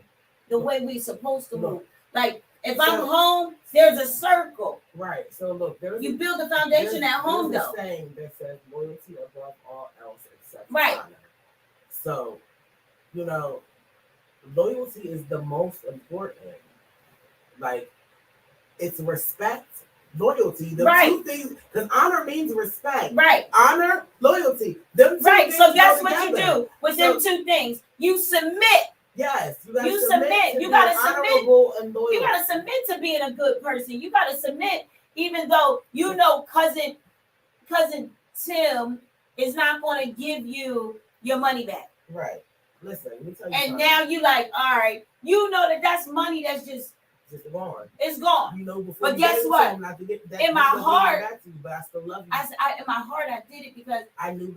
the way we're supposed to move. Like if I'm home, there's a circle. Right. So look, you build a foundation at home, though. There's a saying that says loyalty above all else except honor. So, you know, loyalty is the most important. Like, it's respect, loyalty. The two things, because honor means respect. Right. Honor, loyalty. Them two things so guess what together. You do with them two things? You submit. Yes, you submit. You gotta submit. You gotta submit to being a good person. You gotta submit, even though you know cousin Tim is not going to give you your money back. Right. Listen, let me tell you. And something. Now you like, all right, you know that's money that's just gone. It's gone. You know, before but guess what? In my heart, back to you, but I still love you. In my heart, I did it because I knew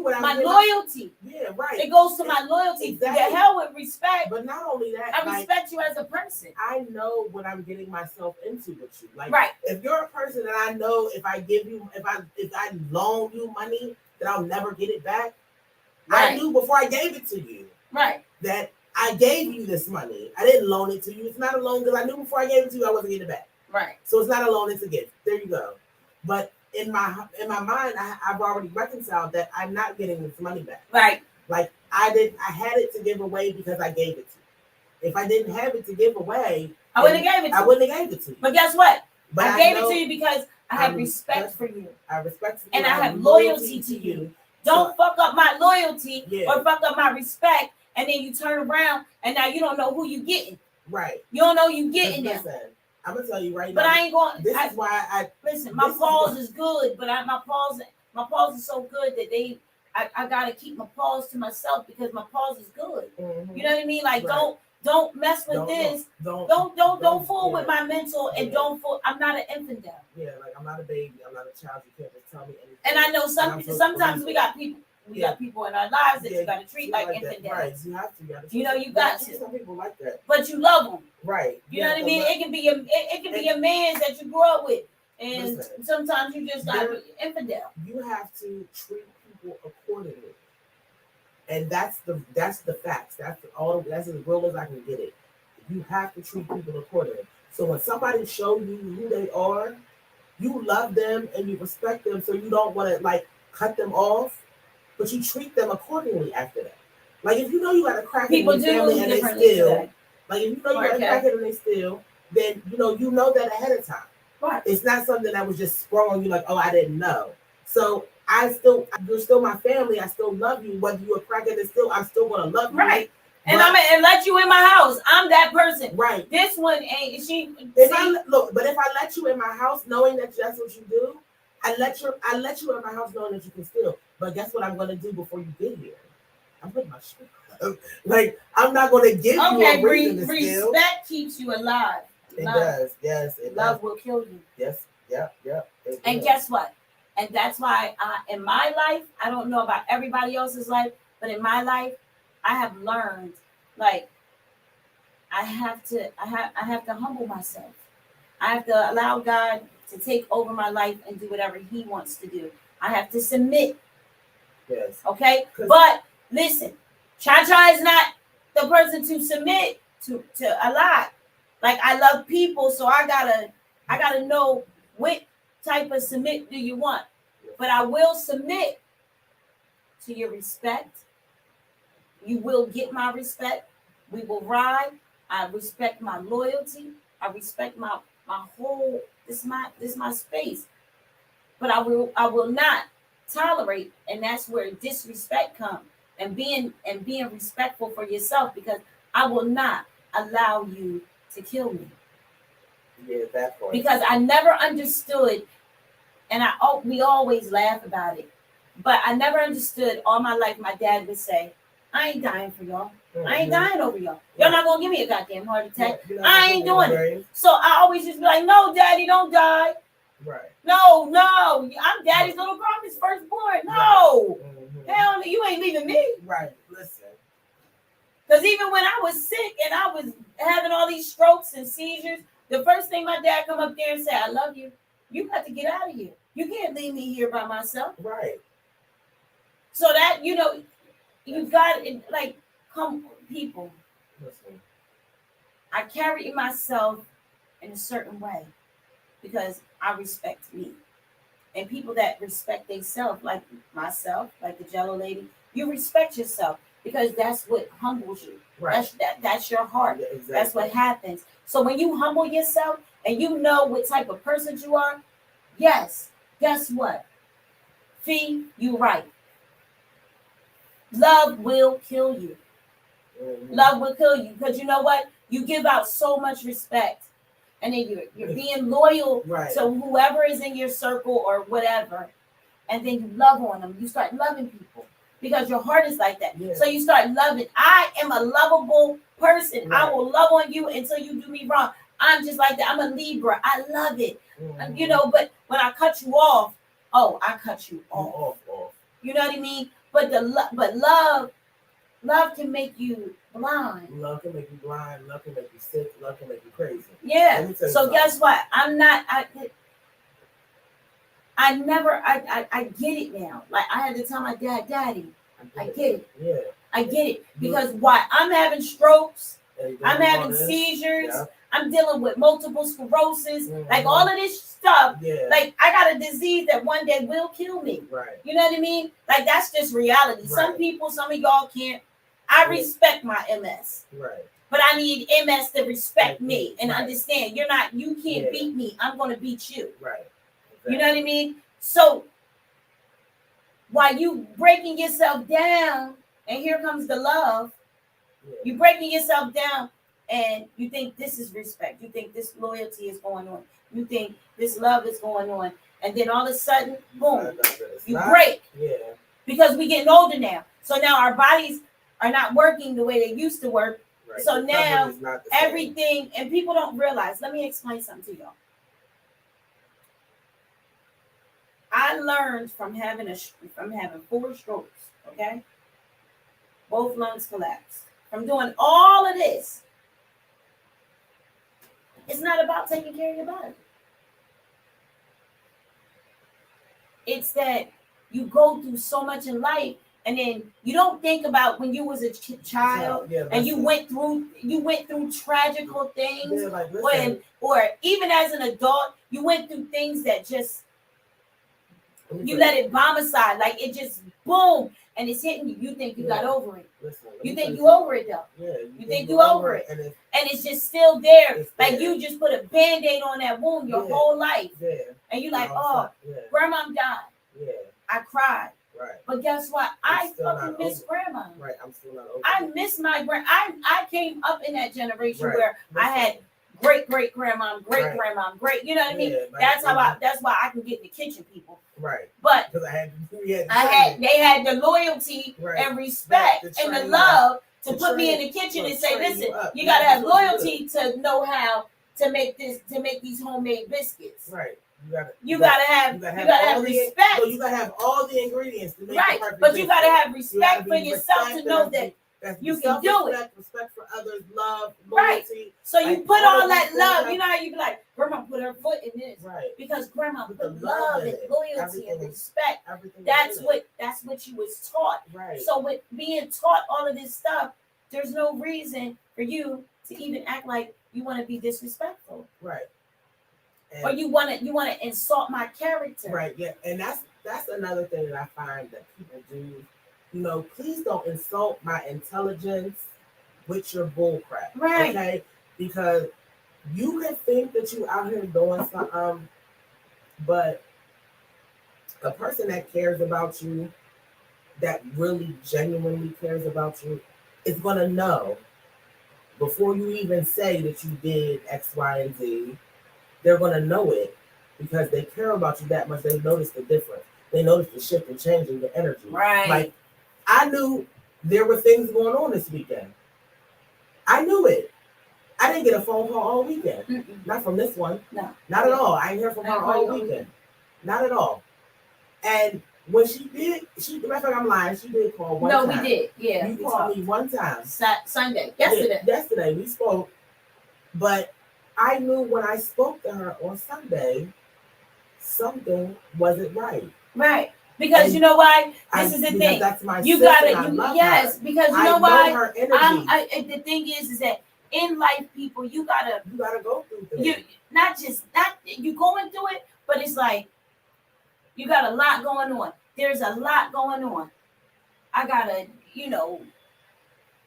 what I my loyalty. Yeah, right. It goes to my loyalty. Exactly. The hell with respect. But not only that, I respect you as a person. I know what I'm getting myself into with you. Like, right. If you're a person that I know, if I loan you money, that I'll never get it back. Right. I knew before I gave it to you. Right. That I gave you this money. I didn't loan it to you. It's not a loan because I knew before I gave it to you I wasn't getting it back. Right. So it's not a loan, it's a gift. There you go. But in my mind, I've already reconciled that I'm not getting this money back. Right. Like I had it to give away because I gave it to you. If I didn't have it to give away, I wouldn't have gave it to you. But guess what? I gave it to you because I have respect for you. I respect you. And I have loyalty to you. Don't fuck up my loyalty or fuck up my respect. And then you turn around and now you don't know who you getting. Right. You don't know you getting them. I'm gonna tell you right now. But I ain't going. This is why I listen. My pause is good, but my pause is so good that I gotta keep my pause to myself because my pause is good. Mm-hmm. You know what I mean? Like don't mess with this. Don't fool with my mental and don't fool. I'm not an infidel. Yeah, like I'm not a baby. I'm not a child. You can't just tell me anything. And I know sometimes we got people. We got people in our lives that you got to treat like infidels. Right, you have to. You got to. Some people like that. But you love them. Right. You know what I mean? It can be a man that you grew up with. And sometimes you just got to be infidel. You have to treat people accordingly. And that's the facts. That's as real as I can get it. You have to treat people accordingly. So when somebody shows you who they are, you love them and you respect them, so you don't want to like cut them off. but you treat them accordingly after that. Like if you know you got a crackhead in People your do family move and they differently steal, today. like if you know you got a Okay. crackhead and they steal, then you know that ahead of time. Right. It's not something that was just sprung on you like, oh, I didn't know. So you're still my family. I still love you, whether you're a crackhead or still, I'm still gonna love you. Right. And I'm gonna let you in my house. I'm that person. Right. This one ain't she. If I let you in my house, knowing that that's what you do, I let you in my house knowing that you can steal. But guess what I'm gonna do before you get here? I'm putting my shit up. Like I'm not gonna give you a reason to steal. Respect keeps you alive. It does. Yes. Love will kill you. Yes. Yep. And guess what? And that's why in my life, I don't know about everybody else's life, but in my life, I have learned, like, I have to humble myself. I have to allow God to take over my life and do whatever He wants to do. I have to submit. Yes. Okay. But listen, Cha is not the person to submit to a lot. Like I love people, so I gotta know what type of submit do you want. But I will submit to your respect. You will get my respect. We will ride. I respect my loyalty. I respect my whole this is my space. But I will not tolerate, and that's where disrespect comes. And being respectful for yourself, because I will not allow you to kill me. Yeah, that point. Because I never understood, and we always laugh about it, but I never understood all my life. My dad would say, I ain't dying for y'all. I ain't dying over y'all. Y'all not gonna give me a goddamn heart attack. I ain't doing it. So I always just be like, no, Daddy, don't die. Right. No, I'm Daddy's little girl. I'm his firstborn. No. Right. Hell no, you ain't leaving me. Right. Listen. Because even when I was sick and I was having all these strokes and seizures, the first thing my dad come up there and say, I love you. You got to get out of here. You can't leave me here by myself. Right. So that, you got it, like, come, people. Listen. I carry myself in a certain way because I respect me. And people that respect themselves, like myself, like the Jellolady, you respect yourself because that's what humbles you. Right. That's your heart. Yeah, exactly. That's what happens. So when you humble yourself and you know what type of person you are, yes, guess what? Fee, you right. Love will kill you. Mm-hmm. Love will kill you because you know what? You give out so much respect. And then you're being loyal to whoever is in your circle or whatever. And then you love on them. You start loving people because your heart is like that. Yeah. So you start loving. I am a lovable person. Right. I will love on you until you do me wrong. I'm just like that. I'm a Libra. I love it. Mm-hmm. But when I cut you off, I cut you off. You know what I mean? But love can make you blind. Love can make you blind. Love can make you sick. Love can make you crazy. Yeah. So guess what? I'm not. I get it now. Like I had to tell my dad, Daddy, I get it. Yeah. I get it because why? I'm having strokes. I'm having seizures. Yeah. I'm dealing with multiple sclerosis. Mm-hmm. Like all of this stuff. Yeah. Like I got a disease that one day will kill me. Right. You know what I mean? Like that's just reality. Right. Some people, some of y'all can't. I respect my MS. Right. But I need MS to respect me and understand you can't beat me. I'm going to beat you. Right. Exactly. You know what I mean? So while you breaking yourself down, and here comes the love, you breaking yourself down and you think this is respect. You think this loyalty is going on. You think this love is going on. And then all of a sudden, boom, you break. Yeah. Because we're getting older now. So now our bodies are not working the way they used to work. Right. So now everything, and people don't realize, let me explain something to y'all. I learned from having 4 strokes, okay? Both lungs collapsed. From doing all of this. It's not about taking care of your body. It's that you go through so much in life, and then you don't think about when you was a child and you went through tragical things, or even as an adult, you went through things that just you let it bombicide, like it just boom, and it's hitting you. You think you got over it. Listen, You think you over it though. Yeah, you think you over it. And it's just still there. It's like there. You just put a band-aid on that wound your whole life. Yeah. And you like, oh, grandma died. Yeah. I cried. Right. But guess what? I fucking miss grandma. Right. I'm still not over I miss my I came up in that generation where I had great grandma, great grandma, great. You know what I mean? That's why I can get in the kitchen, people. Right. But because they had the loyalty and respect and the love to put me in the kitchen and say, listen, you gotta have loyalty to know how to make these homemade biscuits. Right. You gotta have respect. You gotta have all the ingredients to make right. But biscuit. You gotta have respect for yourself to know that you can do it. Respect for others, love, loyalty. Right. So you put all that love. You know how you be like, grandma put her foot in this. Right. Because grandma put love and loyalty and respect. That's what you was taught. Right. So with being taught all of this stuff, there's no reason for you to even act like you want to be disrespectful. Right. Or you want to insult my character. Right. Yeah. And that's another thing that I find that people do. You know, please don't insult my intelligence with your bullcrap. Right. Okay? Because you can think that you out here doing something, but a person that cares about you, that really genuinely cares about you, is going to know before you even say that you did X, Y, and Z. They're going to know it because they care about you that much. They notice the difference. They notice the shift and change in your energy. Right. Like, I knew there were things going on this weekend. I knew it. I didn't get a phone call all weekend. Mm-mm. Not from this one. No. Not at all. I didn't hear from her all weekend. Not at all. And when she did, matter of fact, I'm lying. She did call one time. No, we did. Yeah. You called me one time. Sunday. Yesterday. Yeah, yesterday we spoke. But I knew when I spoke to her on Sunday, something wasn't right. Right. Because you know why? This is the thing. That's my you sister. Yes, because you know why? Her energy. The thing is that in life, people, you gotta go through things. You going through it, but it's like you got a lot going on. There's a lot going on. I gotta,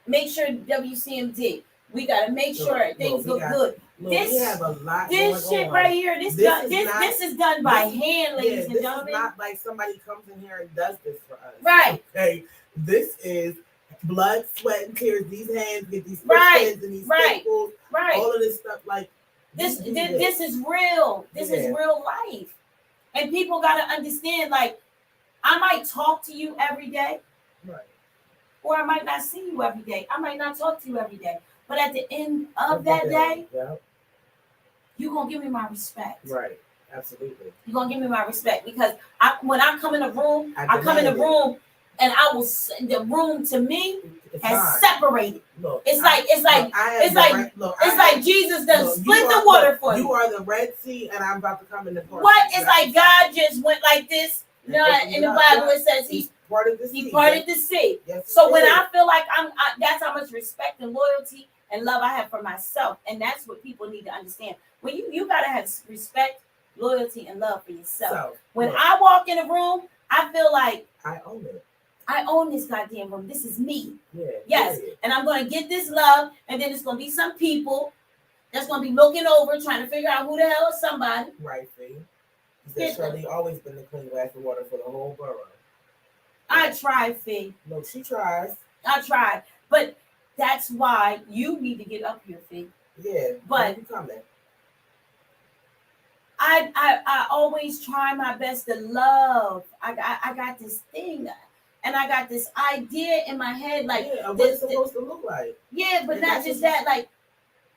make sure WCMD. We gotta make sure things look good. We have a lot this going shit on. right here, this is done by hand, ladies and gentlemen. This is not like somebody comes in here and does this for us. Right. Okay. This is blood, sweat, and tears. These hands get these pins and these staples. Right. All of this stuff. Like this is real. This is real life. And people gotta understand, like, I might talk to you every day. Right. Or I might not see you every day. I might not talk to you every day. But at the end of that day, you're going to give me my respect. Right. Absolutely. You're going to give me my respect because when I come in a room, I come in a room and the room to me has separated. Look, it's like Jesus done split the water for you. You are the Red Sea and I'm about to come in the portion. What? It's like God just went like this. No, in the Bible it says he parted the sea. He parted the sea. Yes, so when I feel like that's how much respect and loyalty and love I have for myself, and that's what people need to understand. When you gotta have respect, loyalty, and love for yourself. So, when I walk in a room, I feel like I own it. I own this goddamn room. This is me. Yeah. Yes, and I'm gonna get this love, and then it's gonna be some people that's gonna be looking over, trying to figure out who the hell is somebody. Right, see. That's Shirley always been the clean glass of water for the whole borough. I tried, Fee. No, she tries. I tried, but that's why you need to get up here, Fee. Yeah, but you coming? I always try my best to love. I got this thing, and I got this idea in my head, like what it's supposed to look like. Yeah, but not just that, like.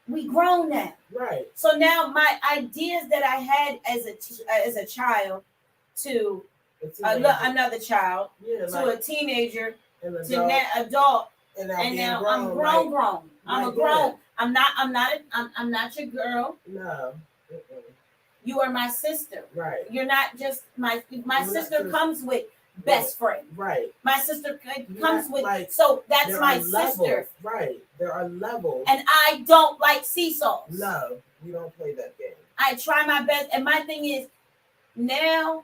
We grown now, right? So now my ideas that I had as a child to another child, to a teenager, to an adult, and now I'm grown. I'm a grown. I'm not your girl. No. You are my sister. Right. You're not just my sister comes with best friend. Right. My sister comes with, so that's my sister. Right. There are levels. And I don't like seesaws. No, you don't play that game. I try my best. And my thing is, now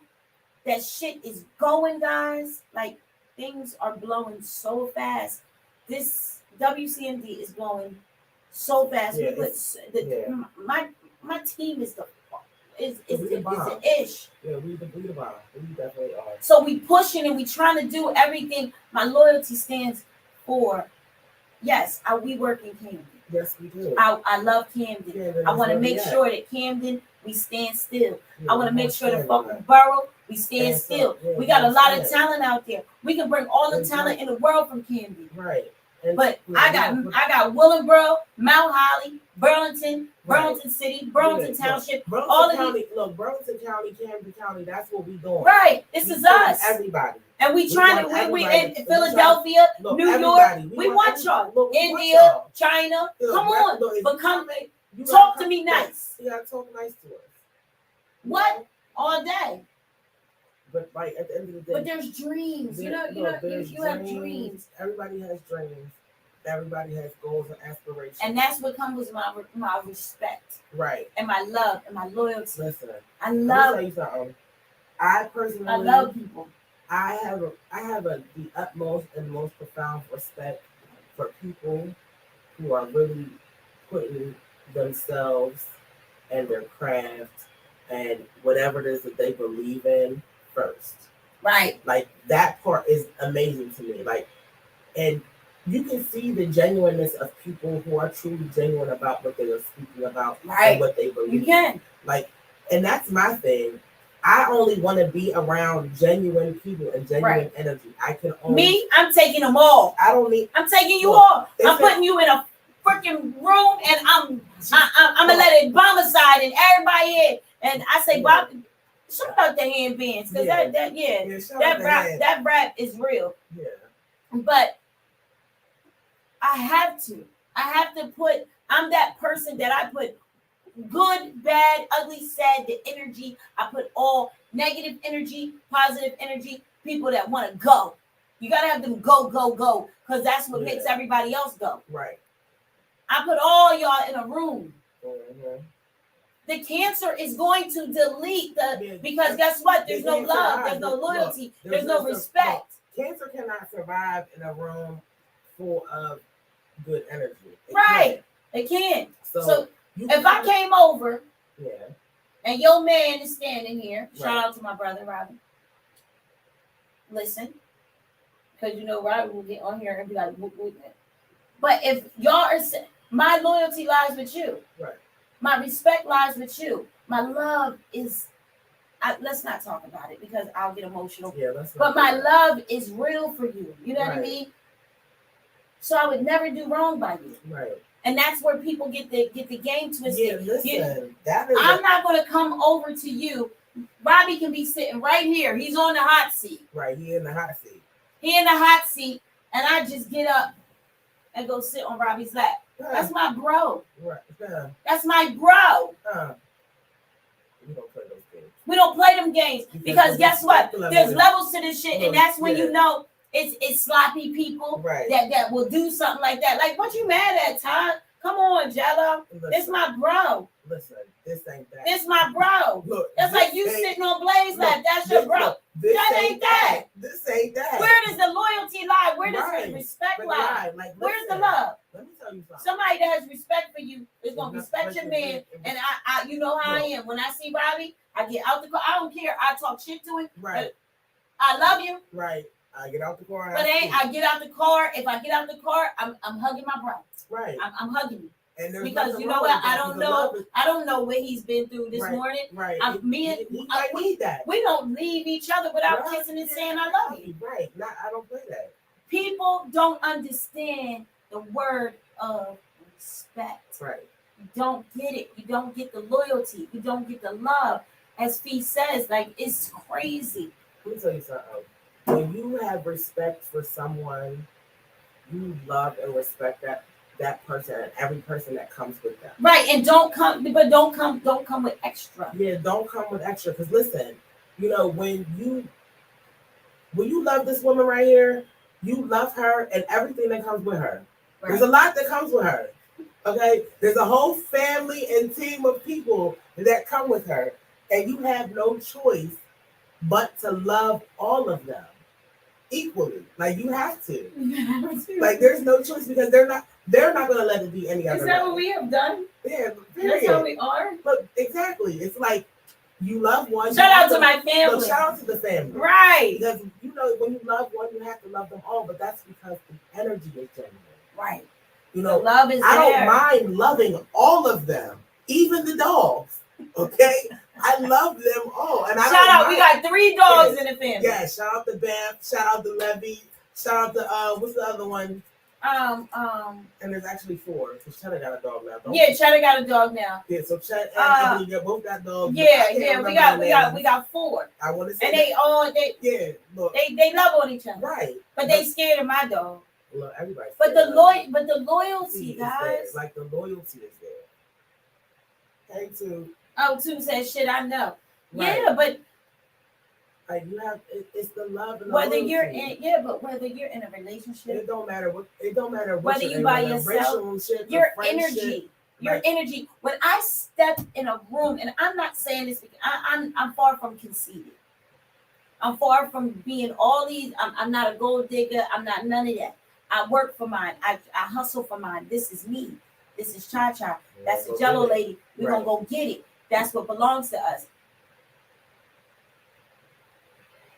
that shit is going, guys, like, things are blowing so fast. This WCMD is blowing so fast. Yeah, We put my team is the ish. Yeah, we the bomb. We definitely are. So we pushing and we trying to do everything. My loyalty stands for yes. We work in Camden. Yes, we do. I love Camden. I want to make sure that Camden we stand still. I want to make sure the fucking borough we stand still. We got a lot of talent out there. We can bring all the talent in the world from Camden. Right. But I got Willingboro, Mount Holly, Burlington City, Burlington Township, all of these. Look, Burlington County, Camden County, that's what we doing. Right. This is us. Everybody. And we trying to we in Philadelphia, New York. We want y'all. India, China. Come on. But come talk to me nice. You gotta talk nice to us. What? All day. But like at the end of the day, but there's dreams. You have dreams. Everybody has dreams. Everybody has goals and aspirations. And that's what comes with my respect. Right. And my love and my loyalty. Listen. I love. Let me tell you something. I personally. I love people. I have the utmost and most profound respect for people who are really putting themselves and their craft and whatever it is that they believe in first. Right. Like that part is amazing to me. Like, and you can see the genuineness of people who are truly genuine about what they are speaking about and what they believe. You can. Like, and that's my thing. I only want to be around genuine people and genuine energy. I can only. I'm taking them all. I'm taking you all. I'm putting you in a freaking room, and I'm gonna let it bombicide and everybody in. And I say, Bob, shout out the handbands because that rap is real. Yeah. But I have to put. I'm that person that I put. Good, bad, ugly, sad, the energy. I put all negative energy, positive energy, people that want to go. You got to have them go, because that's what makes everybody else go. Right. I put all y'all in a room. Mm-hmm. The cancer is going to delete because guess what? There's no love, there's no loyalty, there's no respect. Cancer cannot survive in a room full of good energy. It can't. So if I came over, yeah, and your man is standing here, shout out to my brother Robbie. Listen, because Robbie will get on here and be like, whoop. But if y'all are, my loyalty lies with you. Right. My respect lies with you. My love is. Let's not talk about it because I'll get emotional. Yeah, but my love is real for you. You know what I mean? So I would never do wrong by you. Right. And that's where people get the game twisted. Yeah, listen. I'm not going to come over to you. Robbie can be sitting right here. He's on the hot seat. Right, he in the hot seat. And I just get up and go sit on Robbie's lap. That's my bro. Right. That's my bro. We don't play those games. We don't play them games because guess what? There's levels to this shit, and that's when you know it's sloppy people that will do something like that. Like, what you mad at, Todd? Come on, Jello. This my bro. Listen, this ain't that. This my bro. Look, that's like you sitting on Blaze lap. That's your bro. That ain't that. This ain't that. Where does the loyalty lie? Where does the respect lie? Like, where's the love? Let me tell you something. Somebody that has respect for you is gonna respect your man. And I you know how I am. When I see Robbie, I get out the car. I don't care. I talk shit to him. Right. I love you. Right. I get out the car. But I get out the car. If I get out the car, I'm hugging my bro. Right. I'm hugging him. And because you know what? I don't know what he's been through this morning. Right. We don't leave each other without kissing and saying I love you. Right. I don't play that. People don't understand the word of respect. Right. You don't get it. You don't get the loyalty. You don't get the love. As Fee says, like, it's crazy. Let me tell you something. When you have respect for someone, you love and respect that person and every person that comes with them. Right, and don't come with extra. Yeah, don't come with extra. Because listen, when you love this woman right here, you love her and everything that comes with her. Right. There's a lot that comes with her. Okay, there's a whole family and team of people that come with her, and you have no choice but to love all of them. equally. Like you have to. Like there's no choice because they're not gonna let it be any other Is that way. what we have done? Yeah, That's how we are. But exactly, it's like you love one. Shout out to my family. Look, shout out to the family. Right. Because you know when you love one, you have to love them all. But that's because the energy is genuine. Right. You know, the love is I there. don't mind loving all of them, even the dogs. Okay, I love them all, and I shout don't out. mind. We got 3 dogs in the family. Yeah, shout out to Bam, shout out to Levy, shout out to what's the other one? And there's actually 4. So Cheddar got a dog now. Yeah, Cheddar got a dog now. Yeah, so Cheddar and Ebony, they both got dogs. Yeah, we got 4. I want to say, and they all look, they love on each other, right? But they scared of my dog. Look, everybody. But the loyalty, guys. Like the loyalty is there. Hey, too. Oh, Two says shit. I know. Right. Yeah, but like you have, it's the love and the whether loyalty. you're in, whether you're in a relationship, it don't matter what. It don't matter whether you by yourself, your energy. Your energy. When I step in a room, and I'm not saying this because I'm far from conceited. I'm far from being all these. I'm not a gold digger. I'm not none of that. I work for mine. I hustle for mine. This is me. This is Cha Cha. That's the Jellolady. We're gonna go get it. That's what belongs to us.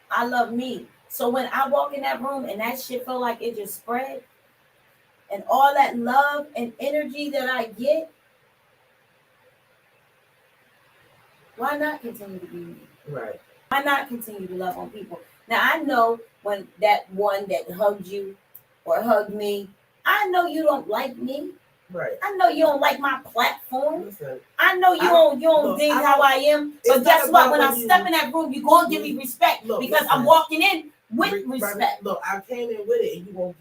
I love me. So when I walk in that room and that shit feel like it just spread, and all that love and energy that I get, why not continue to be me? Right. Why not continue to love on people? Now I know when that one that hugged you or hugged me, I know you don't like me. Right. I know you don't like my platform. Listen, I know you don't dig how I am. But guess what? When I step in that room, you're gonna give me respect because I'm walking in with respect. Look, I came in with it, and you want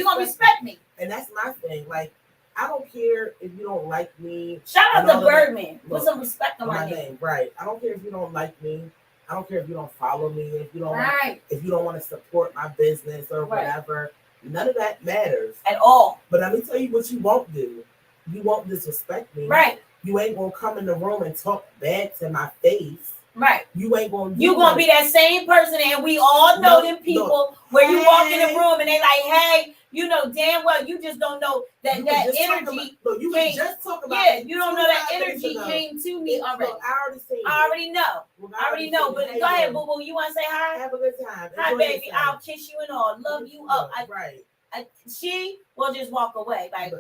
gonna respect me. And that's my thing. Like I don't care if you don't like me. Shout out to Birdman. Put some respect on my name. Right. I don't care if you don't like me. I don't care if you don't follow me. If you don't if you don't want to support my business or whatever. None of that matters at all. But let me tell you what you won't do. You won't disrespect me. Right. You ain't gonna come in the room and talk bad to my face. Right. You ain't gonna. You gonna be that same person, and we all know them people where you walk in the room and they like, hey, you know damn well you just don't know that energy. Look, you can just talk about. Yeah, you don't know that energy came to me already. Look, I already know. I already know. But go ahead, boo boo. You want to say hi? Have a good time. Hi, baby. I'll kiss you and all. Love you up. Right. She will just walk away like.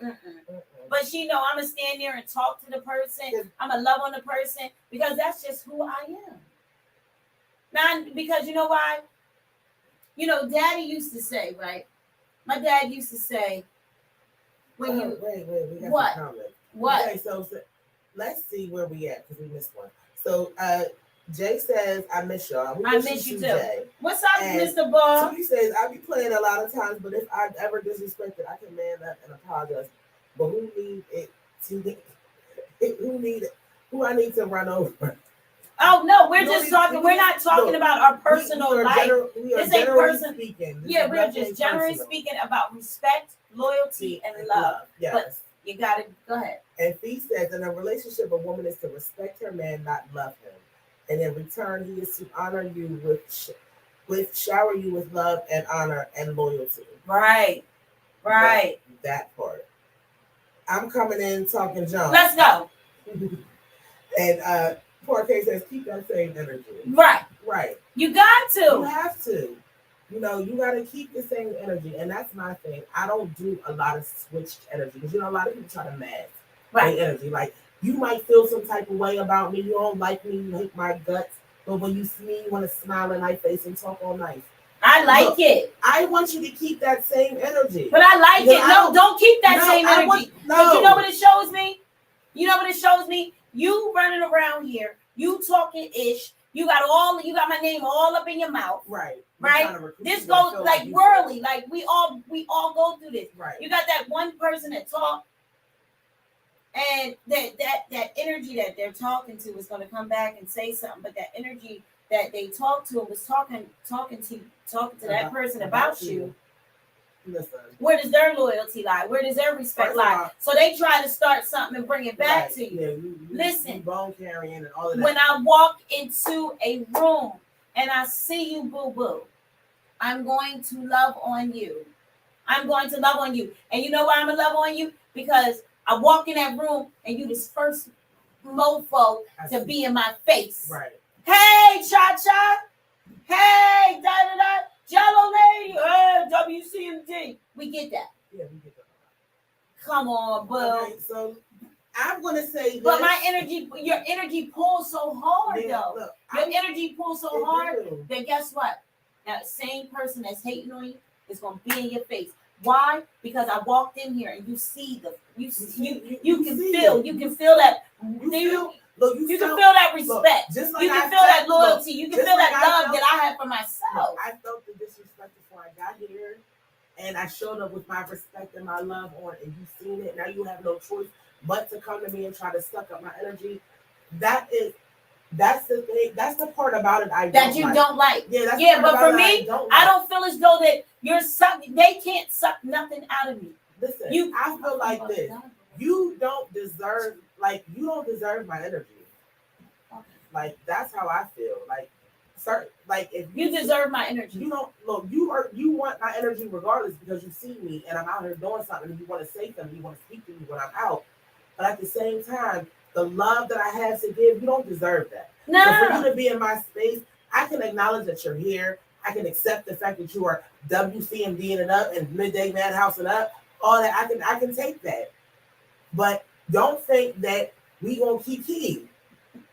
But she know I'm gonna stand there and talk to the person. I'm gonna love on the person because that's just who I am. Now, because you know why? You know, Daddy used to say, right? My dad used to say, when you wait, we got what? Some comment. What? Okay, so let's see where we at because we missed one. So Jay says, I miss y'all. I miss you too. Jay. What's up, Mr. Ball? So he says, I be playing a lot of times, but if I've ever disrespected, I can man up and apologize. But who need it to who I need to run over? Oh no, we're just talking. We're not talking about our personal life. This ain't person speaking. Yeah, we're just generally speaking about respect, loyalty, and love. Yes. But you gotta go ahead. And Fee says, in a relationship, a woman is to respect her man, not love him, and in return, he is to honor you with shower you with love and honor and loyalty. Right. That part. I'm coming in talking junk. Let's go. And poor K says, keep that same energy. Right. You got to. You have to. You know, you got to keep the same energy. And that's my thing. I don't do a lot of switched energy. Because, you know, a lot of people try to mask their energy. Like, you might feel some type of way about me. You don't like me. You hate my guts. But when you see me, you want to smile in my face and talk all nice. I like it. I want you to keep that same energy. But I like it. No, don't keep that same energy. No. You know what it shows me? You running around here, you talking ish. You got my name all up in your mouth. Right. This goes like whirly. Like we all go through this. Right. You got that one person that talk, and that energy that they're talking to is going to come back and say something. But that energy that they talked to was talking to that person about you. Listen. Where does their loyalty lie? Where does their respect lie? So they try to start something and bring it back to you. Yeah, listen, bone carrying and all of that. When I walk into a room and I see you, boo boo, I'm going to love on you. I'm going to love on you. And you know why I'm going to love on you? Because I walk in that room and you this first mofo to be in my face. Right. Hey, Cha-Cha. Hey, da-da-da. Jellolady. Hey, WCMD. We get that. Yeah, we get that. Come on, boo. Okay, so I'm going to say this. But your energy pulls so hard, though. Look, your energy pulls so hard that guess what? That same person that's hating on you is going to be in your face. Why? Because I walked in here and you see you can feel that you can feel that respect. Just like you can feel that loyalty. You can feel that love that I have for myself. I felt the disrespect before I got here, and I showed up with my respect and my love on, and you've seen it. Now you have no choice but to come to me and try to suck up my energy. That's the thing. That's the part about it don't like. Yeah, but for me, I don't feel as though that you're sucking. They can't suck nothing out of me. Listen, I feel like this. You don't deserve my energy. Like that's how I feel. If you deserve my energy, you don't look. You want my energy regardless because you see me and I'm out here doing something. And you want to say something. You want to speak to me when I'm out. But at the same time, the love that I have to give, you don't deserve that. No. So for you to be in my space, I can acknowledge that you're here. I can accept the fact that you are WCMDing it up and Midday Madhouse and up. All that I can take that. But don't think that we gonna kiki.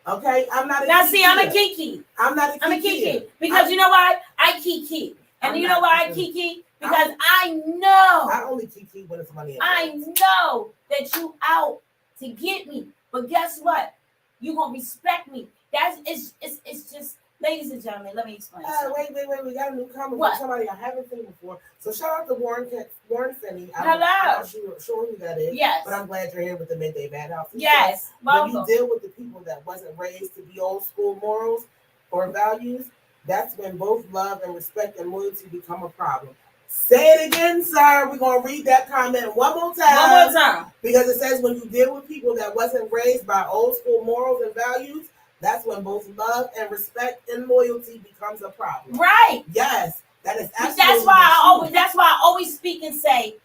Okay? I'm not a now kiki. see, I'm a kiki. I'm not a kiki. I'm a kiki. Because you know why? I kiki. And you know why I kiki? Because I know. I only kiki when it's money. I know that you out to get me. But guess what? You gonna respect me. It's just, ladies and gentlemen, let me explain. Wait. We got a new comment from somebody I haven't seen before. So shout out to Warren Finney. Hello. I'm not sure who that is. Yes. But I'm glad you're here with the Midday Madhouse. Yes. When you deal with the people that wasn't raised to be old school morals or values, that's when both love and respect and loyalty become a problem. Say it again, sir. We're going to read that comment one more time. Because it says when you deal with people that wasn't raised by old school morals and values, that's when both love and respect and loyalty becomes a problem. Right. Yes. That is absolutely that's why I always speak and say,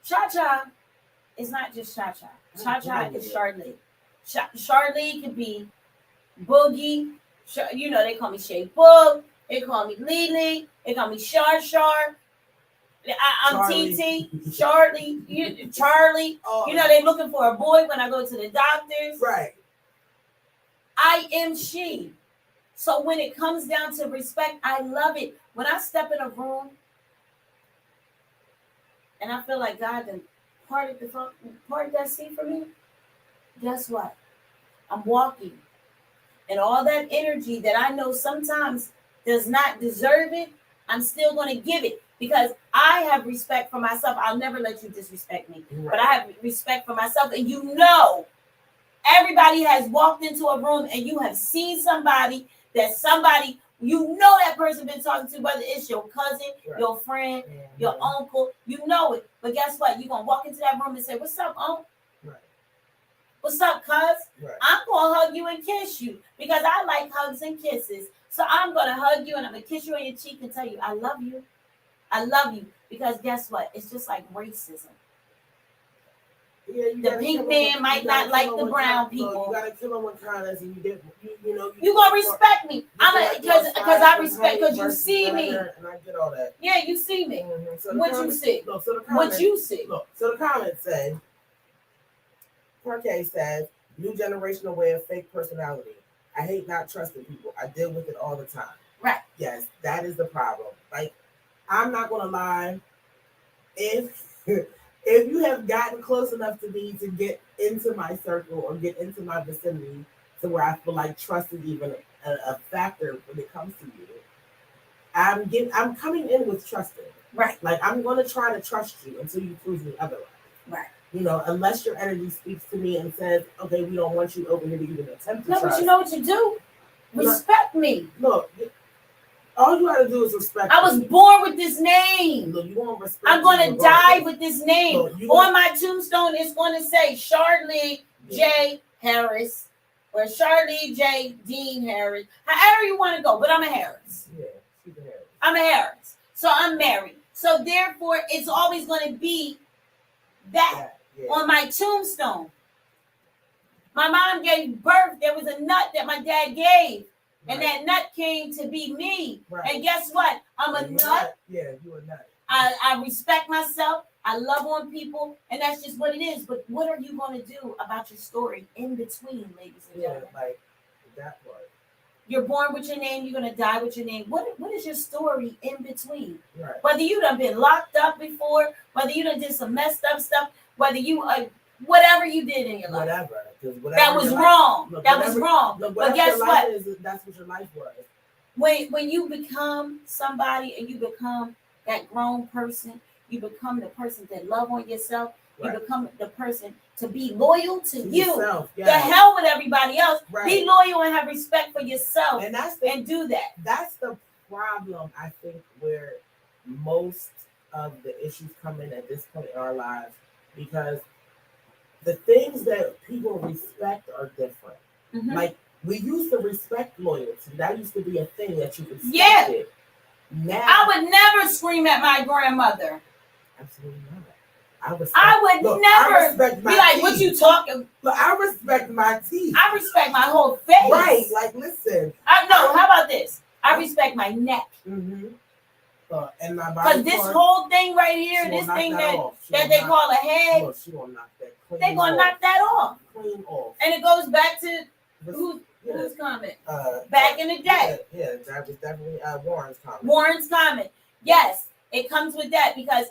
Cha-Cha is not just Cha-Cha. Cha-Cha is Charlie. Charlie could be Boogie. You know, they call me Shay Boog. They call me Lily. They call me Shar. I'm TT. Charlie. Oh, you know, they're looking for a boy when I go to the doctors. Right. I am she. So when it comes down to respect, I love it. When I step in a room and I feel like God done parted that sea for me, guess what? I'm walking. And all that energy that I know sometimes does not deserve it, I'm still going to give it because I have respect for myself. I'll never let you disrespect me. Right. But I have respect for myself. And you know, everybody has walked into a room and you have seen somebody, you know that person been talking to, whether it's your cousin, your friend, your uncle, you know it. But guess what? You're going to walk into that room and say, what's up, uncle? Right. What's up, cuz? Right. I'm going to hug you and kiss you because I like hugs and kisses. So I'm going to hug you and I'm going to kiss you on your cheek and tell you, I love you. I love you. Because guess what? It's just like racism. Yeah, the pink man might not like the brown people. You gotta kill them with kindness, and you gonna respect me. Because I respect because you see me. And I get all that. Yeah, you see me. Mm-hmm. So you see? What you see? So the comments say, Parquet says, new generational way of fake personality. I hate not trusting people. I deal with it all the time. Right. Yes, that is the problem. Like, I'm not gonna lie. If you have gotten close enough to me to get into my circle or get into my vicinity to where I feel like trust is even a factor when it comes to you, I'm coming in with trusting. Right. Like, I'm going to try to trust you until you prove me otherwise. Right. You know, unless your energy speaks to me and says, okay, we don't want you over here to even attempt to trust. No, but you know what you do? Respect me. Look, all you gotta do is respect. I was born with this name. Look, you won't respect. I'm gonna die with this name. On my tombstone, it's gonna say Charlie J. Harris or Charlie J. Dean Harris. However you want to go, but I'm a Harris. Yeah, she's a Harris. I'm a Harris. So I'm married. So therefore, it's always going to be that on my tombstone. My mom gave birth. There was a nut that my dad gave. And that nut came to be me. Right. And guess what? I'm a nut. Yeah, you're a nut. I respect myself. I love on people. And that's just what it is. But what are you going to do about your story in between, ladies and gentlemen? Like that part. You're born with your name. You're going to die with your name. What is your story in between? Right. Whether you done been locked up before, whether you done did some messed up stuff, whether you, whatever you did in your life. Whatever that was wrong. That was wrong. But guess what? That's what your life was. When you become somebody and you become that grown person, you become the person that love on yourself. Right. You become the person to be loyal to you. Yourself, the hell with everybody else. Right. Be loyal and have respect for yourself. And do that. That's the problem, I think, where most of the issues come in at this point in our lives, because the things that people respect are different. Mm-hmm. Like, we used to respect loyalty. That used to be a thing that you respected. Yeah. Now, I would never scream at my grandmother. Absolutely not. I would never be like, teeth. What you talking? Look, I respect my teeth. I respect my whole face. Right. Like, listen. How about this? I respect my neck. Mm-hmm. And my body. Because this whole thing right here, this thing that they call a head, look, she gonna knock that clean they're going to knock that off. Clean off. And it goes back to who's comment? Back in the day. Yeah, that was definitely Warren's comment. Warren's comment. Yes, it comes with that, because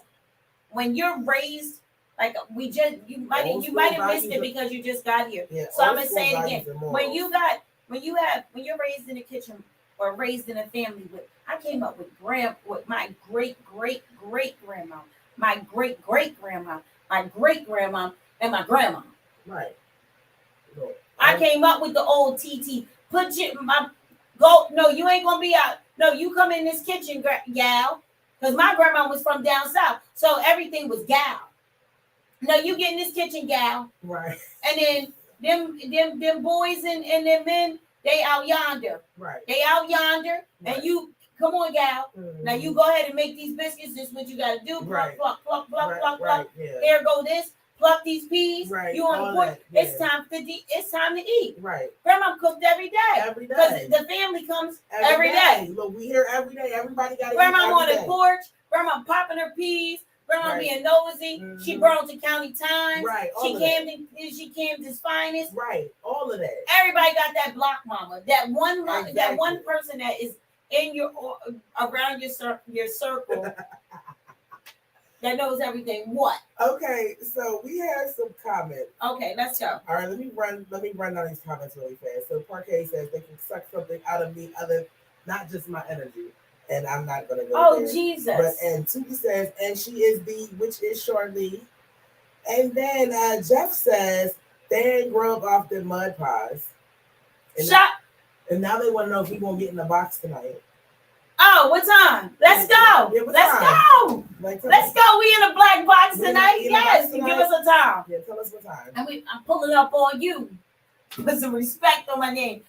when you're raised, like you might have missed it because you just got here. Yeah, so I'm gonna say it again. When you're raised in a kitchen or raised in a family I came up with my great grandma, my great grandma, my great grandma, and my grandma. Right. I came up with the old TT. No, you ain't gonna be out. No, you come in this kitchen, gal. Because my grandma was from down south. So everything was gal. No, you get in this kitchen, gal. Right. And then them boys and them men, they out yonder. Right. They out yonder. Right. And you, come on, gal. Mm-hmm. Now you go ahead and make these biscuits. This is what you got to do. Pluck, pluck, pluck, pluck, pluck, pluck. Yeah. Here go this. Pluck these peas. Right. You on the porch. Yeah. It's time to eat. Right. Grandma cooked every day. Every day. Because the family comes every day. Look, we here every day. Everybody got to eat. Grandma on the porch. Grandma popping her peas. Grandma being nosy. Mm-hmm. She Burlington County Times. Right. She Camden's finest. Right. All of that. Everybody got that block mama. That one person that is in around your circle. That knows everything. What? Okay, so we have some comments. Okay, let's go. All right, let me run down these comments really fast. So Parquet says they can suck something out of me not just my energy. And I'm not gonna go there. Jesus. And Tuki says, and she is which is Charlie. And then Jeff says they ain't grow up off their mud pies. And now they want to know if we gonna get in the box tonight. Oh, what time? Let's go. Yeah, Let's go. Let's go. We in a black box tonight. Yes. Give us a time. Yeah, tell us what time. And I'm pulling up on you. Put some respect on my name.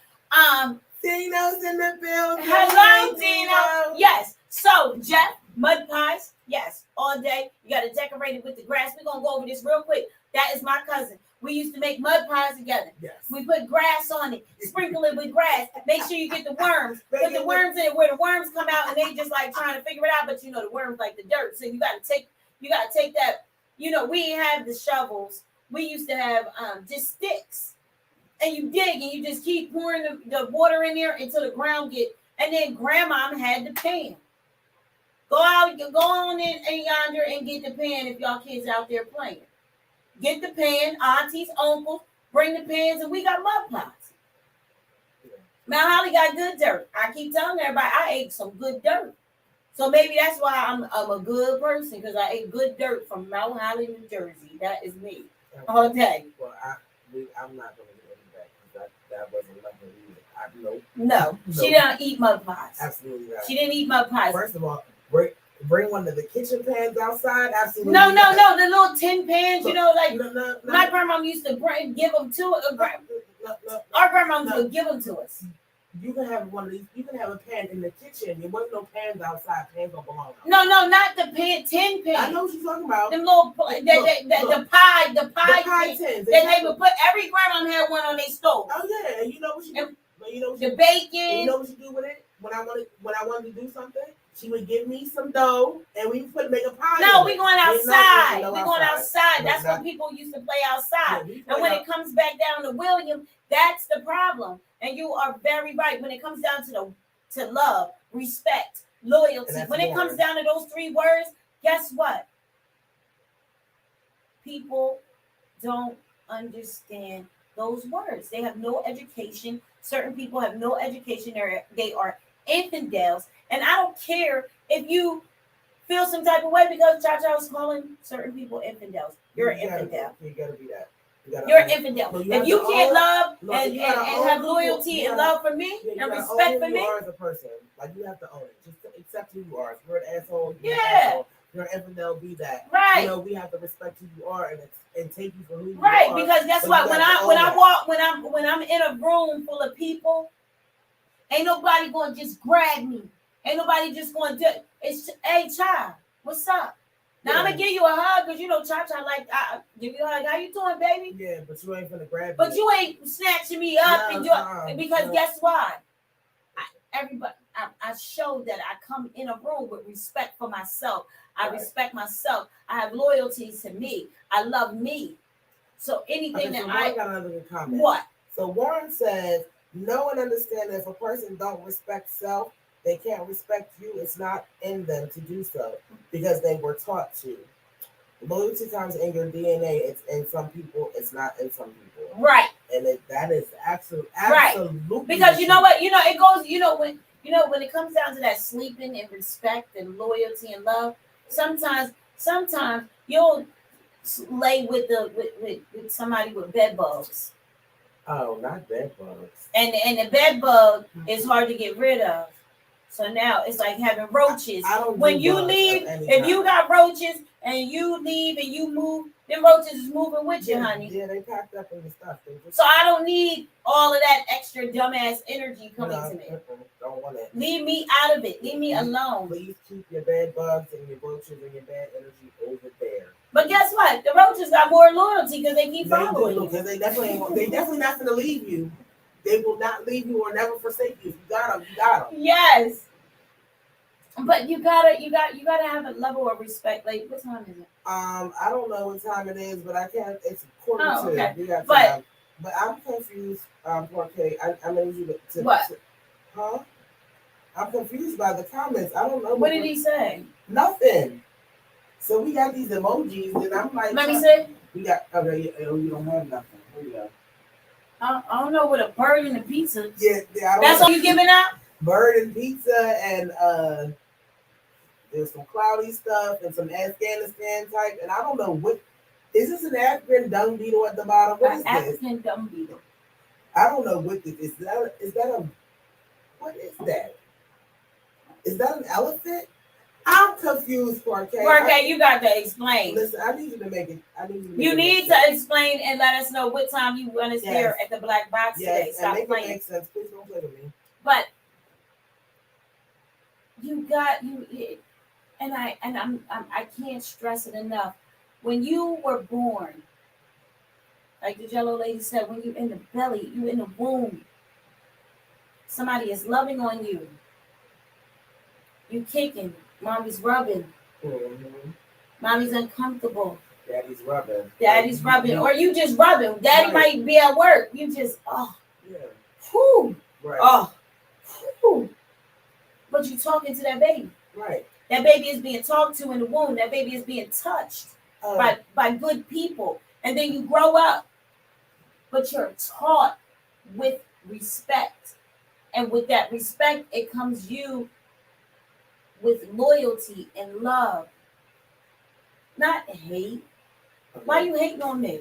Dino's in the building. Hello, Dino. Yes. So, Jeff, mud pies. Yes. All day. You got to decorate it with the grass. We're going to go over this real quick. That is my cousin. We used to make mud pies together. Yes. We put grass on it, sprinkle it with grass. Make sure you get the worms. Put the worms in it where the worms come out and they just like trying to figure it out. But the worms like the dirt. So you gotta take that. We didn't have the shovels. We used to have just sticks. And you dig and you just keep pouring the water in there until the ground and then grandma had the pan. Go on in yonder and get the pan if y'all kids out there playing. Get the pan, aunties, uncles, bring the pans, and we got mud pies. Mount Holly got good dirt. I keep telling everybody I ate some good dirt. So maybe that's why I'm a good person, because I ate good dirt from Mount Holly, New Jersey. That is me. All day. Well, I'm not going to get into that, because that wasn't nothing either. No, she didn't eat mud pies. Absolutely not. She didn't eat mud pies. First of all, bring one of the kitchen pans outside. Absolutely. No, the little tin pans. My grandma used to give them to us. Our grandma would give them to us. you can have one of these. You can have a pan in the kitchen. There wasn't no pans outside. Pans don't belong outside. No, not the tin pan. I know what you're talking about. Them little the pie tins. That they would put. Every grandma had one on their stove. Oh yeah, and you know what she do? The bacon. You know what she do with it? When I wanted to do something, she would give me some dough, and we would make a pie. No, we going outside. We going outside. No, that's when people used to play outside. Yeah, and when it comes back down to William, that's the problem. And you are very right. When it comes down to love, respect, loyalty, when it comes down to those three words, guess what? People don't understand those words. They have no education. Certain people have no education. They are infidels. And I don't care if you feel some type of way because Cha-Cha was calling certain people infidels. You're an infidel. You gotta be that. You're an infidel. If you can't love and have loyalty and love for me and respect for me. You are as a person. Like, you have to own it. Just accept who you are. If you're an asshole, you're an infidel, be that. Right. You know, we have to respect who you are and take you for who you are. Right, because guess what? When I'm in a room full of people, ain't nobody gonna just grab me. Ain't nobody just gonna do it. It's hey child, what's up? Now I'm gonna give you a hug because you know Cha-Cha like give you a hug. How you doing, baby? Yeah, but you ain't gonna grab me. But you ain't snatching me up and do because guess why? I show that I come in a room with respect for myself. I respect myself. I have loyalty to me. I love me. So anything that I got another good comment. What? So Warren says, know and understand that if a person don't respect self, they can't respect you. It's not in them to do so because they were taught to. Loyalty comes in your DNA. It's in some people. It's not in some people. Right. And that is absolutely right. Because you know what? You know it goes. When it comes down to that sleeping and respect and loyalty and love, sometimes you'll lay with somebody with bed bugs. Oh, not bed bugs. And the bed bug is hard to get rid of. So now it's like having roaches. When you leave, if you got roaches and you leave and you move, them roaches is moving with you, honey. Yeah, they packed up in the stuff. So I don't need all of that extra dumbass energy coming to me. Don't want it. Leave me out of it. Leave me alone. Please keep your bed bugs and your roaches and your bad energy over there. But guess what? The roaches got more loyalty because they keep following you. Because they definitely not going to leave you. They will not leave you or never forsake you. If you got them, you got them. Yes. But you gotta have a level of respect. Like, what time is it? I don't know what time it is, but I can't. It's 1:45. Okay. We got time. But I'm confused. Okay, I need you to what? Huh? I'm confused by the comments. I don't know. What did he say? Nothing. So we got these emojis, and I'm like, let me see. We got okay. You don't have nothing. Here you go. I don't know what a bird and a pizza. Yeah. That's all you giving out? Bird and pizza and there's some cloudy stuff and some Afghanistan type, and I don't know what is this an African dung beetle at the bottom? What is African dung beetle. I don't know what this is. Is that a what is that? Is that an elephant? I'm confused, Parquet. Parquet, you got to explain. Listen, I need you to make it. You need to explain and let us know what time you want us here at the Black Box today. Stop and playing. It make sense. Please don't play with me. But I can't stress it enough. When you were born, like the Jellolady said, when you're in the belly, you're in the womb. Somebody is loving on you. You kicking. Mommy's rubbing. Mm-hmm. Mommy's uncomfortable. Daddy's rubbing. Daddy's rubbing. Or you just rubbing. Daddy might be at work. You just, Yeah. Whew. Right. Whew. But you talking to that baby. Right. That baby is being talked to in the womb. That baby is being touched by good people. And then you grow up. But you're taught with respect. And with that respect, it comes you with loyalty and love. Not hate. Okay. Why you hating on me?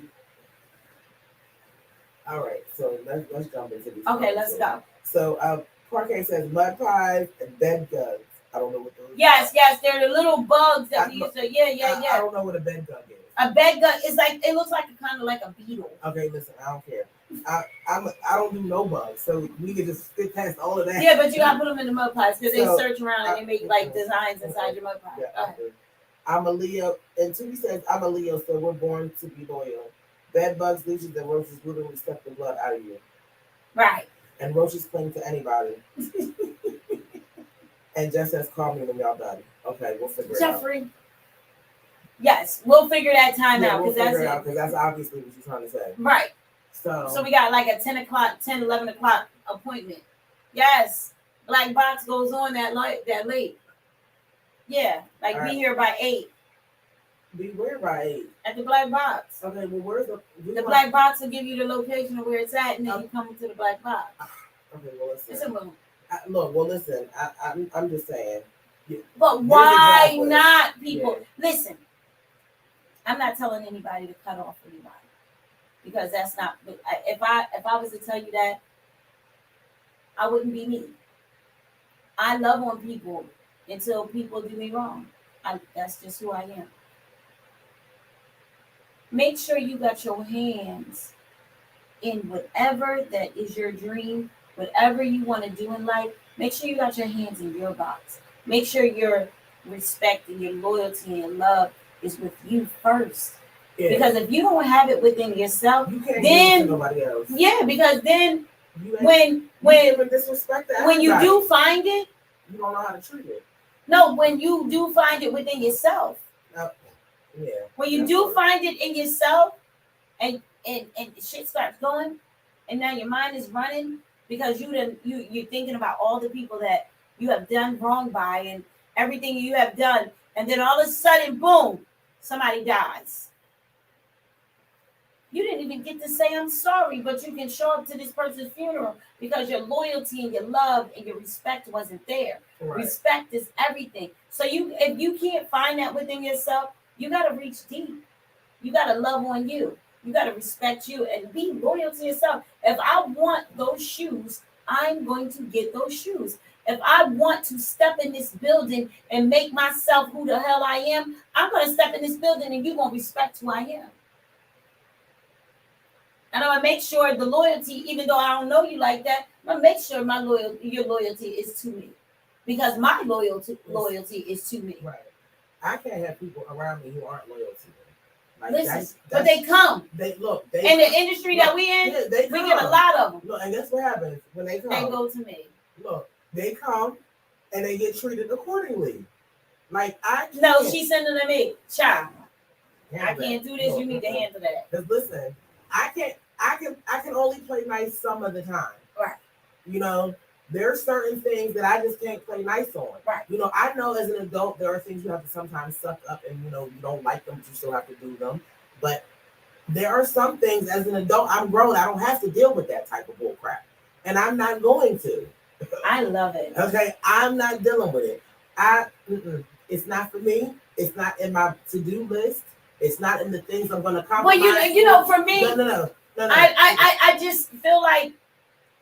All right, so let's jump into these. Okay, let's go. So Parquet says mud pies and bed bugs. I don't know what those are. Yes, they're the little bugs that we used to. Yeah. I don't know what a bed bug is. A bed bug is like, it looks like kind of like a beetle. Okay, listen, I don't care. I don't do no bugs, so we can just fit past all of that. Yeah, but you gotta put them in the mud pies because So, they search around and they make like designs inside your mud pie. Yeah, I'm a Leo, and Tootie says I'm a Leo, so we're born to be loyal. Bed bugs, leeches, and roaches literally suck the blood out of you. Right. And roaches cling to anybody. And Jess says, call me when y'all done. Okay, we'll figure it out. Jeffrey. Yes, we'll figure that time out because that's obviously what you're trying to say. Right. So we got like a 10 o'clock, 10, 11 o'clock appointment. Yes. Black box goes on that late. Yeah. Like all be right. here by 8. Be where by 8? At the black box. Okay, well where's the black box will give you the location of where it's at and then you come to the black box. Okay, well listen. It's a room. Listen, I'm just saying. But why not, people? Yeah. Listen, I'm not telling anybody to cut off anybody because that's not. If I was to tell you that, I wouldn't be me. I love on people until people do me wrong. That's just who I am. Make sure you got your hands in whatever that is your dream, whatever you want to do in life. Make sure you got your hands in your box. Make sure your respect and your loyalty and your love is with you first. Yeah. Because if you don't have it within yourself, you can't then give it to nobody else. Yeah, because then when you do find it, you don't know how to treat it. No, when you do find it within yourself. Yeah. When you do find it in yourself and shit starts going and now your mind is running because you're thinking about all the people that you have done wrong by and everything you have done, and then all of a sudden, boom, somebody dies. You didn't even get to say I'm sorry, but you can show up to this person's funeral because your loyalty and your love and your respect wasn't there. Right. Respect is everything. So if you can't find that within yourself, you got to reach deep. You got to love on you. You got to respect you and be loyal to yourself. If I want those shoes, I'm going to get those shoes. If I want to step in this building and make myself who the hell I am, I'm going to step in this building and you're going to respect who I am. And I'm going to make sure the loyalty, even though I don't know you like that, I'm going to make sure your loyalty is to me. Because my loyalty is to me. Right. I can't have people around me who aren't loyal to me. Like listen, but they come. They in the industry that we in, we get a lot of them. Look, and that's what happens when they come. They go to me. Look, they come and they get treated accordingly. Like she's sending to me. Child, I can't do this. You need to handle that. Because listen, I can only play nice some of the time. Right. You know, there are certain things that I just can't play nice on. Right. You know, I know as an adult there are things you have to sometimes suck up and you don't like them, but you still have to do them. But there are some things as an adult, I'm grown, I don't have to deal with that type of bull crap. And I'm not going to. I love it. Okay, I'm not dealing with it. It's not for me. It's not in my to-do list. It's not in the things I'm going to compromise. Well, for me, no. I just feel like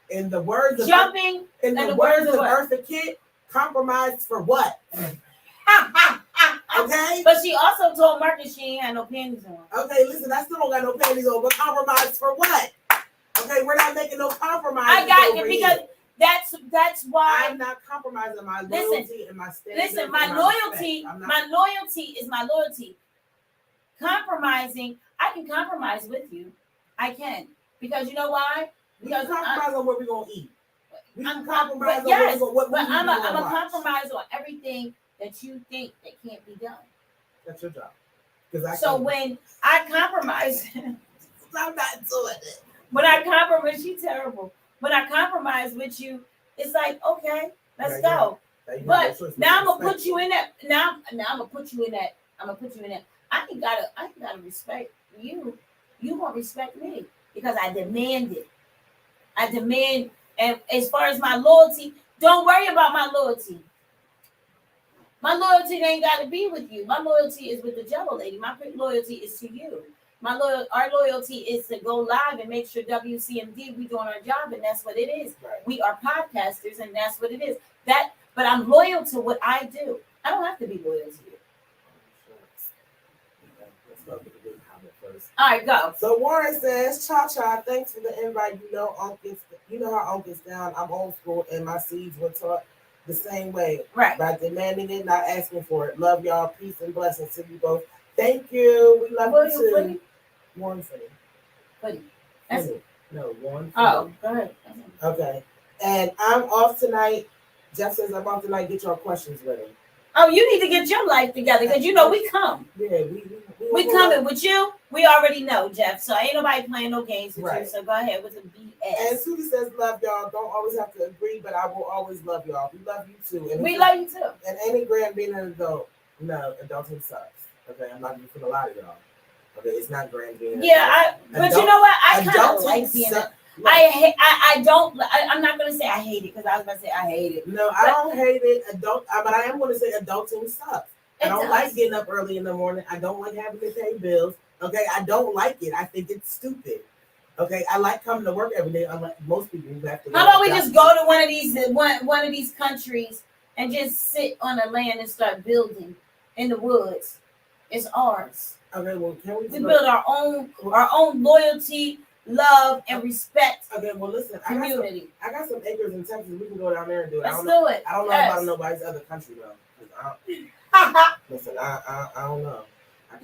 in the words of jumping. In the words of Eartha Kitt, compromise for what? Okay. But she also told Marcus she ain't had no panties on. Okay, listen, I still don't got no panties on, but compromise for what? Okay, we're not making no compromise. I got you because that's why I'm not compromising my loyalty and my standards. Listen, my loyalty is my loyalty. Compromising, I can compromise with you. I can. Because you know why? Because compromise on what we're gonna eat. We can compromise on what I'm gonna compromise on everything that you think that can't be done. That's your job. When I compromise, I'm not doing it. When I compromise, she's terrible. When I compromise with you, it's like, okay, let's go. But now I'm gonna put you in that. Now I'm gonna put you in that. I ain't gotta respect you. You gonna respect me because I demand it. I demand, and as far as my loyalty, don't worry about my loyalty. My loyalty ain't got to be with you. My loyalty is with the Jellolady. My loyalty is to you. Our loyalty is to go live and make sure WCMD, we doing our job, and that's what it is. Right. We are podcasters, and that's what it is. But I'm loyal to what I do. I don't have to be loyal to you. Let's start with the big comment first. yours. All right, go. So Warren says, Cha Cha, thanks for the invite. You know how Unc gets down. I'm old school and my seeds were taught the same way. Right. By demanding it, not asking for it. Love y'all. Peace and blessings to you both. Thank you. We love you too. Warren Footy. No, Warren Footy. Oh, go ahead. Okay. And I'm off tonight. Jeff says I'm off tonight. Get your questions ready. Oh, you need to get your life together because you know we come. Yeah, we coming with you. We already know, Jeff. So ain't nobody playing no games with Right. you. So go ahead with the BS. And Sudie says, love y'all. Don't always have to agree, but I will always love y'all. We love you too. And we love you too. And any grand being an adult, no, adulting sucks. Okay, I'm not gonna put a lot of y'all. Okay, it's not grand being. Yeah, but you know what? I kind of like being. I'm not gonna say I hate it because I was gonna say I hate it. No, I don't hate it. But I am gonna say adulting sucks. I don't like getting up early in the morning. I don't like having to pay bills. Okay, I don't like it. I think it's stupid. Okay, I like coming to work every day. Unlike most people who have to. How about we just go to one of these countries and just sit on the land and start building in the woods? It's ours. Okay, well, can we build our own loyalty, love, and respect? Okay, well, listen, community. I got some acres in Texas. We can go down there and do it. Let's do it. I don't know about nobody's other country though. Listen, I don't know. I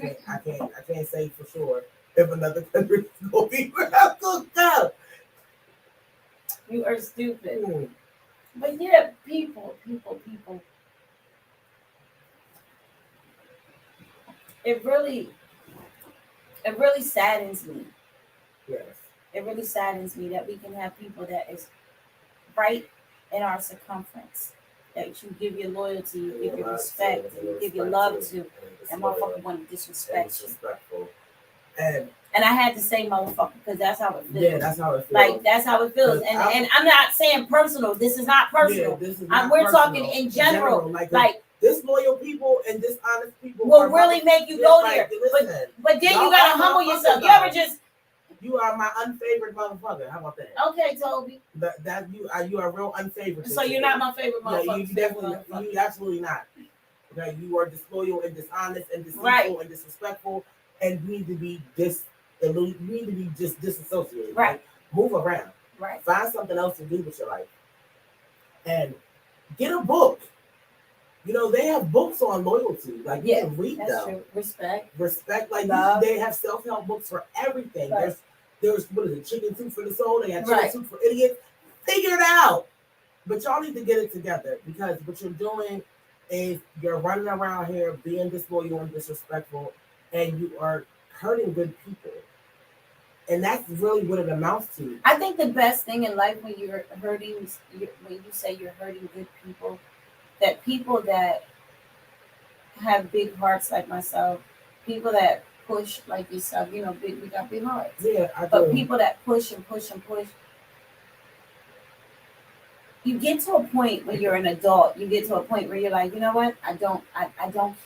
can't say for sure if another country is gonna be where I'm gonna go. You are stupid. But yeah, people. It really saddens me. Yes. It really saddens me that we can have people that is right in our circumference. That you give your loyalty, you give your respect, you give your love to, and motherfucker want to disrespect you. And I had to say motherfucker because that's how it feels. Yeah, that's how it feels. Like that's how it feels. And I'm not saying personal. This is not personal. Yeah, this is not we're personal. talking in general. Like disloyal people and dishonest people will really make you go there. Listen, but then you gotta humble yourself. You ever just you are my unfavored motherfucker. How about that? Okay, Toby. That you are real unfavored. So you're not my favorite motherfucker. Yeah, you definitely you absolutely not. Okay, you are disloyal and dishonest and deceitful and disrespectful, and you need to be you need to be just disassociated. Right. Like, move around. Right. Find something else to do with your life, and get a book. You know, they have books on loyalty. Like, you can read them. True. Respect. Like, they have self-help books for everything. Right. There's what is it, chicken soup for the soul? They have chicken soup for idiots. Figure it out. But y'all need to get it together because what you're doing is you're running around here being disloyal and disrespectful, and you are hurting good people. And that's really what it amounts to. I think the best thing in life when you're hurting, when you say you're hurting good people, that people that have big hearts like myself, people that push like yourself, you know, we got big hearts. Yeah, but people that push and push and push, you get to a point when you're an adult, you get to a point where you're like, you know what, I don't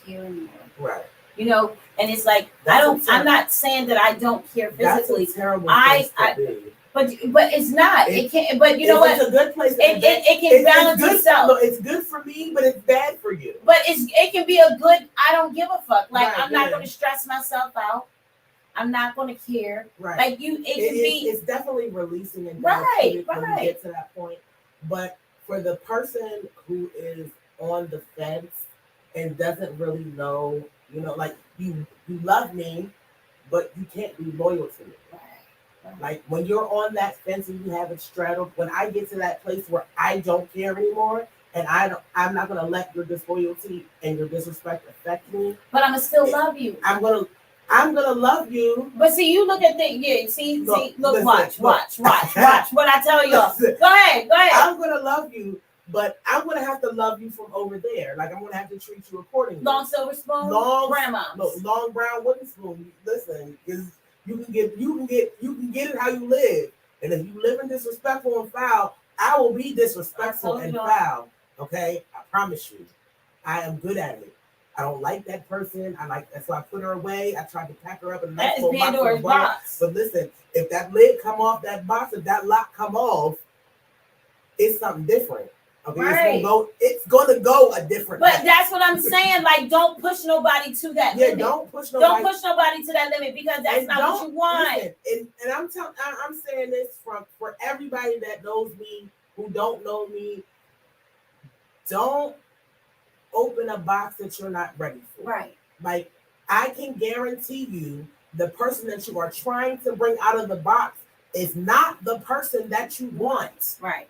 care anymore. Right. You know, and it's like I'm not saying that I don't care physically. That's a terrible place to be. But it's not. It can't. But you know what? It's a good place. It can balance itself. It's good for me, but it's bad for you. But it can be a good. I don't give a fuck. Like right, I'm not going to stress myself out. I'm not going to care. Right. Like you, it's definitely releasing and when you get to that point. But for the person who is on the fence and doesn't really know, you know, like you love me, but you can't be loyal to me. Like when you're on that fence and you have it straddled, when I get to that place where I don't care anymore and I'm not gonna let your disloyalty and your disrespect affect me. But I'ma still love you. I'm gonna love you. But see, you look at look, watch what I tell y'all. Go ahead. I'm gonna love you, but I'm gonna have to love you from over there. Like I'm gonna have to treat you accordingly. Long silver spoon, grandma's. No, long brown wooden spoon. Listen, because you can get it how you live. And if you live in disrespectful and foul, I will be disrespectful and foul. Okay? I promise you. I am good at it. I don't like that person. That's why I put her away. I tried to pack her up in a nice little Pandora's box. But listen, if that lid come off that box, if that lock come off, it's something different. Okay, Right. it's gonna go a different But way. that's what I'm saying. Like, don't push nobody to that limit. Don't push nobody. Don't push nobody to that limit because that's not what you want. Listen, and I'm saying this for everybody that knows me, who don't know me. Don't open a box that you're not ready for. Right. Like, I can guarantee you the person that you are trying to bring out of the box is not the person that you want. Right.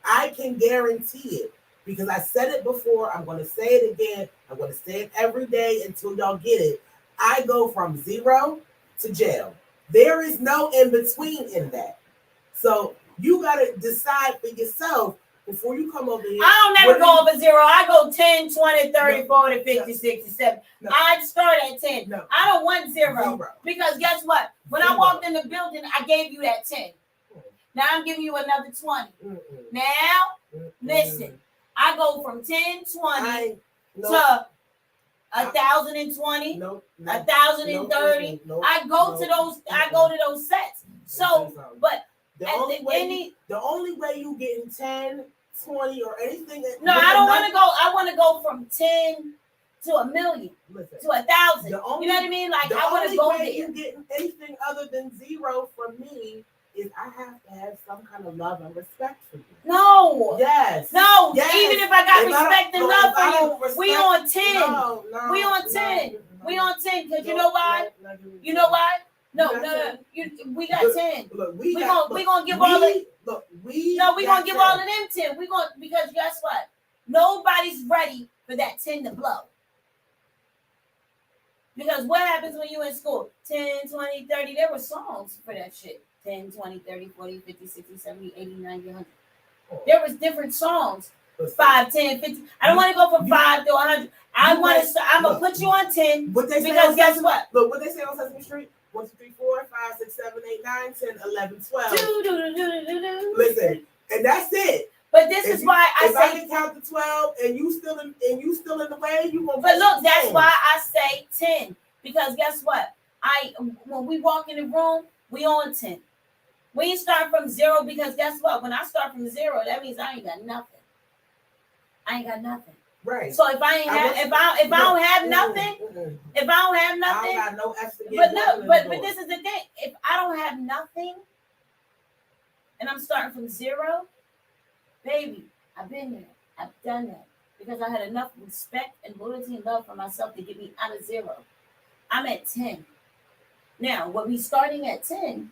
I can guarantee it because I said it before. I'm going to say it again. I'm going to say it every day until y'all get it. I go from 0 to jail. There is no in between in that. So you got to decide for yourself before you come over here. I don't never go over 0. I go 10, 20, 30, 40, 50, 60, 70. No. I start at 10. No. I don't want 0. Because guess what? When I walked in the building, I gave you that 10. Now I'm giving you another 20. Now, listen, I go from 10, 20 to 1,020, 1,030. I go to those sets. So, but the only way you getting 10, 20 or anything. No, I don't want to go. I want to go from 10 to 1,000,000 to 1,000. You know what I mean? Like, I want to go there. The only way you getting anything other than 0 from me is I have to have some kind of love and respect for you. No. Yes. No. Yes. Even if I got respect and love for you, we on 10. No, we on 10. We on 10 because you know why? You know why? No. We got 10. Look, we gonna give all of. Look, we gonna give all of them 10. We gonna, because guess what? Nobody's ready for that 10 to blow. Because what happens when you in school? 10, 20, 30. There were songs for that shit. 10, 20, 30, 40, 50, 60, 70, 80, 90, 100. There was different songs. 5, 10, 50. I don't want to go from 5 to 100. I'm gonna put you on 10. Because guess what? Look, what they say on Sesame Street? 1, 2, 3, 4, 5, 6, 7, 8, 9, 10, 11, 12. Listen, and that's it. But this is why I say, if I can count to 12 and you still in the way, you gonna. But look, that's why I say 10. Because guess what? When we walk in the room, we on 10. We ain't start from 0 because guess what? When I start from 0, that means I ain't got nothing. I ain't got nothing. Right. So if I don't have nothing, if I don't have nothing, I don't got no extra. But look, but this is the thing. If I don't have nothing, and I'm starting from 0, baby, I've been there. I've done that because I had enough respect and loyalty and love for myself to get me out of 0. I'm at 10. Now, when we starting at 10,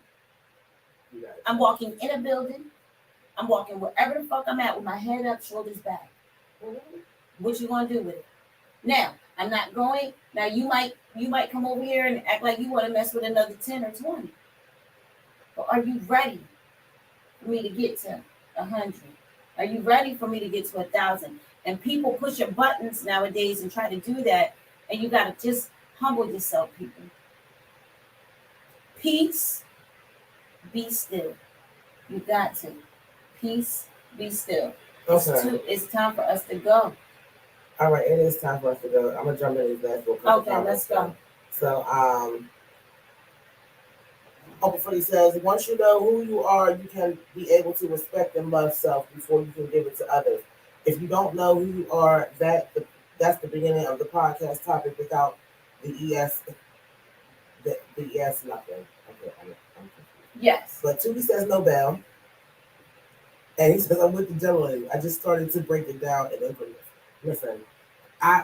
I'm walking in a building. I'm walking wherever the fuck I'm at with my head up, shoulders back. What you gonna do with it? Now, I'm not going. Now, you might come over here and act like you want to mess with another 10 or 20. But are you ready for me to get to 100? Are you ready for me to get to 1,000? And people push your buttons nowadays and try to do that. And you gotta just humble yourself, people. Peace. Be still. You got to. Peace, be still. Okay. It's time for us to go. All right, it is time for us to go. I'm gonna jump in these last real quick. Okay, let's go. So, Hopefully says, once you know who you are, you can be able to respect and love self before you can give it to others. If you don't know who you are, that's the beginning of the podcast topic without the ES, the ES nothing. Okay, I'm yes. But Tootie says no bell. And he says, I'm with the Jellolady. I just started to break it down in increments. Listen,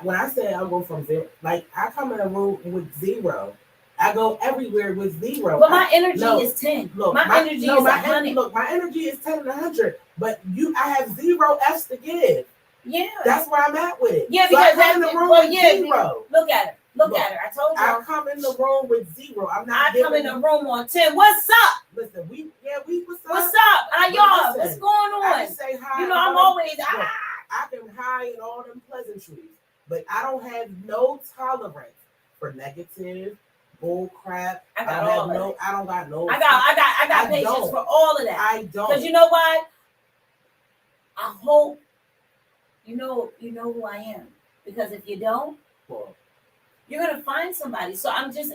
when I say I'm going from 0, like I come in a room with 0. I go everywhere with 0. But my energy is 10. Look, my energy is 100. Look, my energy is 10 and 100. But I have 0 F's to give. Yeah. That's where I'm at with it. Yeah, because so I come in the room with 0. Look at her. Look at her. I told you. I come in the room with 0. I come in the room on 10. What's up? Listen, what's up? What's up? How y'all? What's going on? I can say hi. You know, I'm always I can hide in all them pleasantries, but I don't have no tolerance for negative bull crap. I don't got no. I got patience for all of that. I don't. Because you know why? I hope you know who I am. Because if you don't, you're gonna find somebody. So I'm just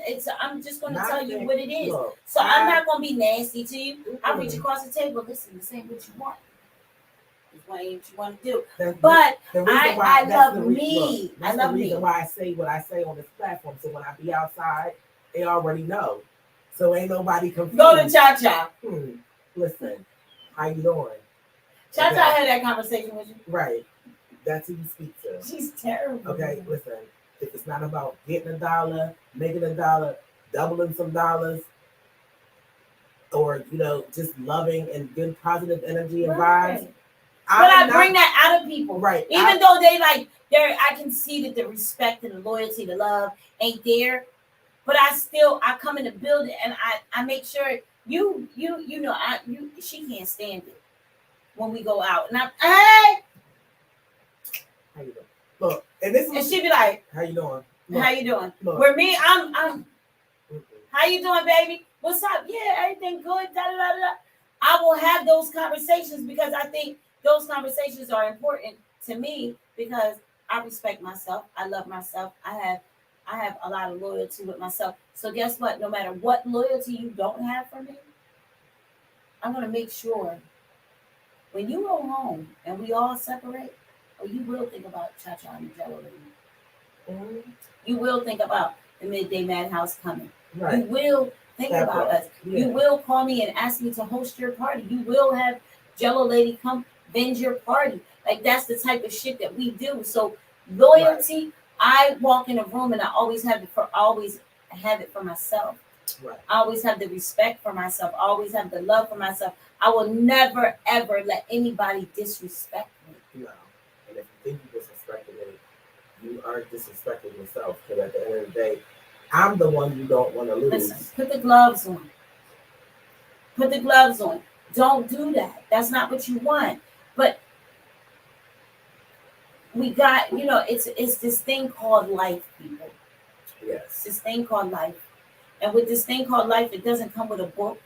gonna tell you what it is. So I'm not gonna be nasty to you. I'll reach across the table. Listen, this ain't what you want. It's what you want to do. That's But the reason I that's love the me. That's I love the reason me. why I say what I say on this platform. So when I be outside, they already know. So ain't nobody confused. Go to Cha Cha. Listen, how you doing? Cha Cha had that conversation with you. Right. That's who you speak to. She's terrible. Okay, listen. If it's not about getting a dollar, making a dollar, doubling some dollars, or just loving and giving positive energy and vibes. But I bring that out of people. Right. Even though I can see that the respect and the loyalty, the love ain't there. But I come in the building and I make sure she can't stand it when we go out. And how you doing? Look, and she be like, how you doing? Look, how you doing? Look. Where me, I'm how you doing, baby? What's up? Yeah, everything good. Da, da, da, da. I will have those conversations because I think those conversations are important to me because I respect myself. I love myself. I have a lot of loyalty with myself. So guess what? No matter what loyalty you don't have for me, I'm gonna make sure when you go home and we all separate, you will think about Cha Cha and Jellolady. Mm-hmm. You will think about the Midday Madhouse coming. Right. You will think about us. Yeah. You will call me and ask me to host your party. You will have Jellolady come vend your party. Like that's the type of shit that we do. So loyalty. Right. I walk in a room and I always have it for myself. Right. I always have the respect for myself. I always have the love for myself. I will never ever let anybody disrespect me. No. And if you think you disrespecting me, you are disrespecting yourself. Because at the end of the day, I'm the one you don't want to lose. Listen, put the gloves on. Put the gloves on. Don't do that. That's not what you want. But we got, it's this thing called life, people. Yes. This thing called life. And with this thing called life, it doesn't come with a book.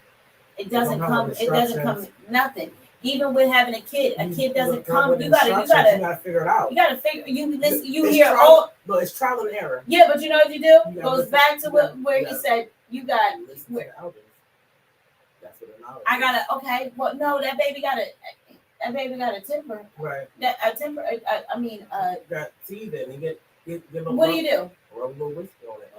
It doesn't come with nothing. Even with having a kid doesn't come. You gotta figure it out. You gotta figure you hear all. No, it's trial and error. Yeah, but you know what you do? Goes back to where he said you got where that's what knowledge. I gotta well no, that baby got a temper. Right. That a temper got teeth and he get what do you do? Rub a little whiskey on it.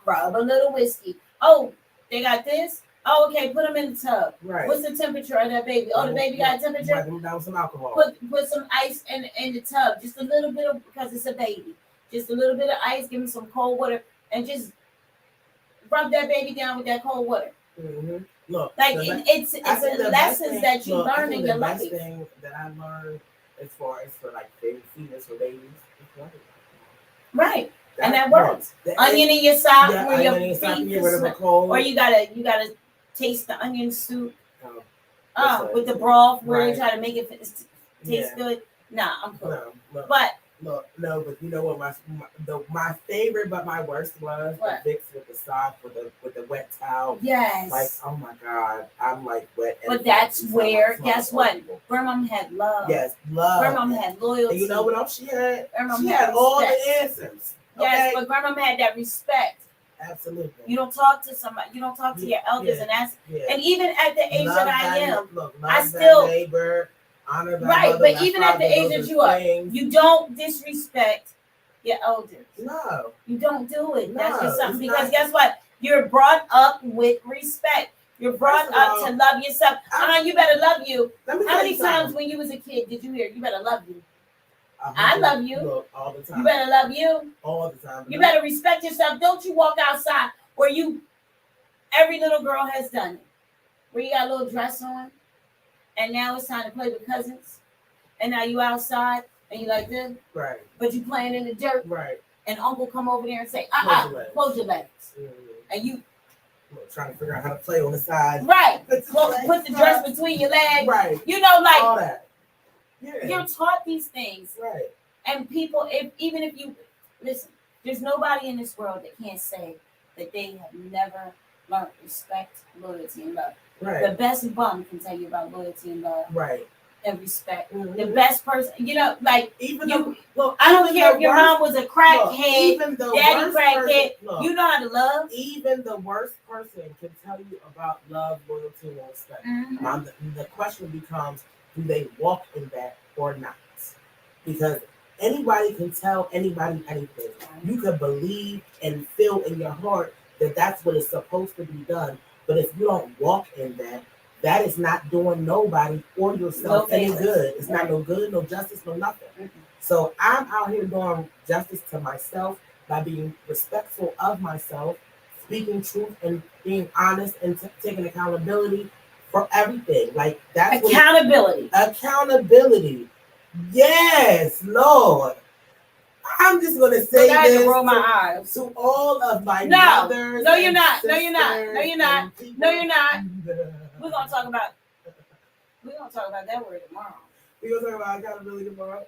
Rub a little whiskey. Oh, they got this? Oh, okay, put them in the tub. Right. What's the temperature of that baby? Oh, the baby got a temperature? Wipe them down with some alcohol. Put some ice in the tub. Just a little bit because it's a baby. Just a little bit of ice, give him some cold water, and just rub that baby down with that cold water. Mm-hmm. Look, it's the lessons that you learn in your life. The best thing that I learned as far as for like baby feeders for babies is right. And that works. Onion in your sock where your feet or you gotta taste the onion soup. With the broth where you try to make it taste good. Nah, I'm cool. No, but you know what my favorite but my worst was the Vicks with the sock with the wet towel. Yes. Like, oh my God, I'm like wet. But that's where guess what? Grandma had love. Yes, love. Grandma had loyalty. And you know what else she had? She had all the answers. Yes, but grandma had that respect. Absolutely. You don't talk to somebody. You don't talk to your elders and ask. Yeah. And even at the age that I am, I still neighbor, honor thy right. mother, But even at the age that you are, you don't disrespect your elders. No, you don't do it. That's just something because guess what? You're brought up with respect. You're brought up to love yourself. You better love you. How many times when you was a kid did you hear you better love you? I love you. Look, all the time. You better love you. All the time. You better respect yourself. Don't you walk outside where every little girl has done it. Where you got a little dress on. And now it's time to play with cousins. And now you outside and you like this. Right. But you playing in the dirt. Right. And uncle come over there and say, close your legs. Mm-hmm. And you trying to figure out how to play on the side. Right. Put the dress between your legs. Right. Like all that. Yeah. You're taught these things. Right. And people, even if you listen, there's nobody in this world that can't say that they have never learned respect, loyalty, and love. Right. The best bum can tell you about loyalty and love. Right. And respect. Mm-hmm. The best person, like even I don't care if your mom was a crackhead, daddy crackhead. You know how to love. Even the worst person can tell you about love, loyalty, and respect. Mm-hmm. The question becomes, do they walk in that or not? Because anybody can tell anybody anything. You can believe and feel in your heart that that's what is supposed to be done. But if you don't walk in that, that is not doing nobody or yourself any good. It's not no good, no justice, no nothing. So I'm out here doing justice to myself by being respectful of myself, speaking truth and being honest and taking accountability for everything. Like that's accountability. Accountability. Yes, Lord. I'm just gonna say I had this to roll my eyes to all of my mothers. No, you're not. No, you're not. No, you're not. No, you're not. We're gonna talk about that word tomorrow. We're gonna talk about accountability tomorrow.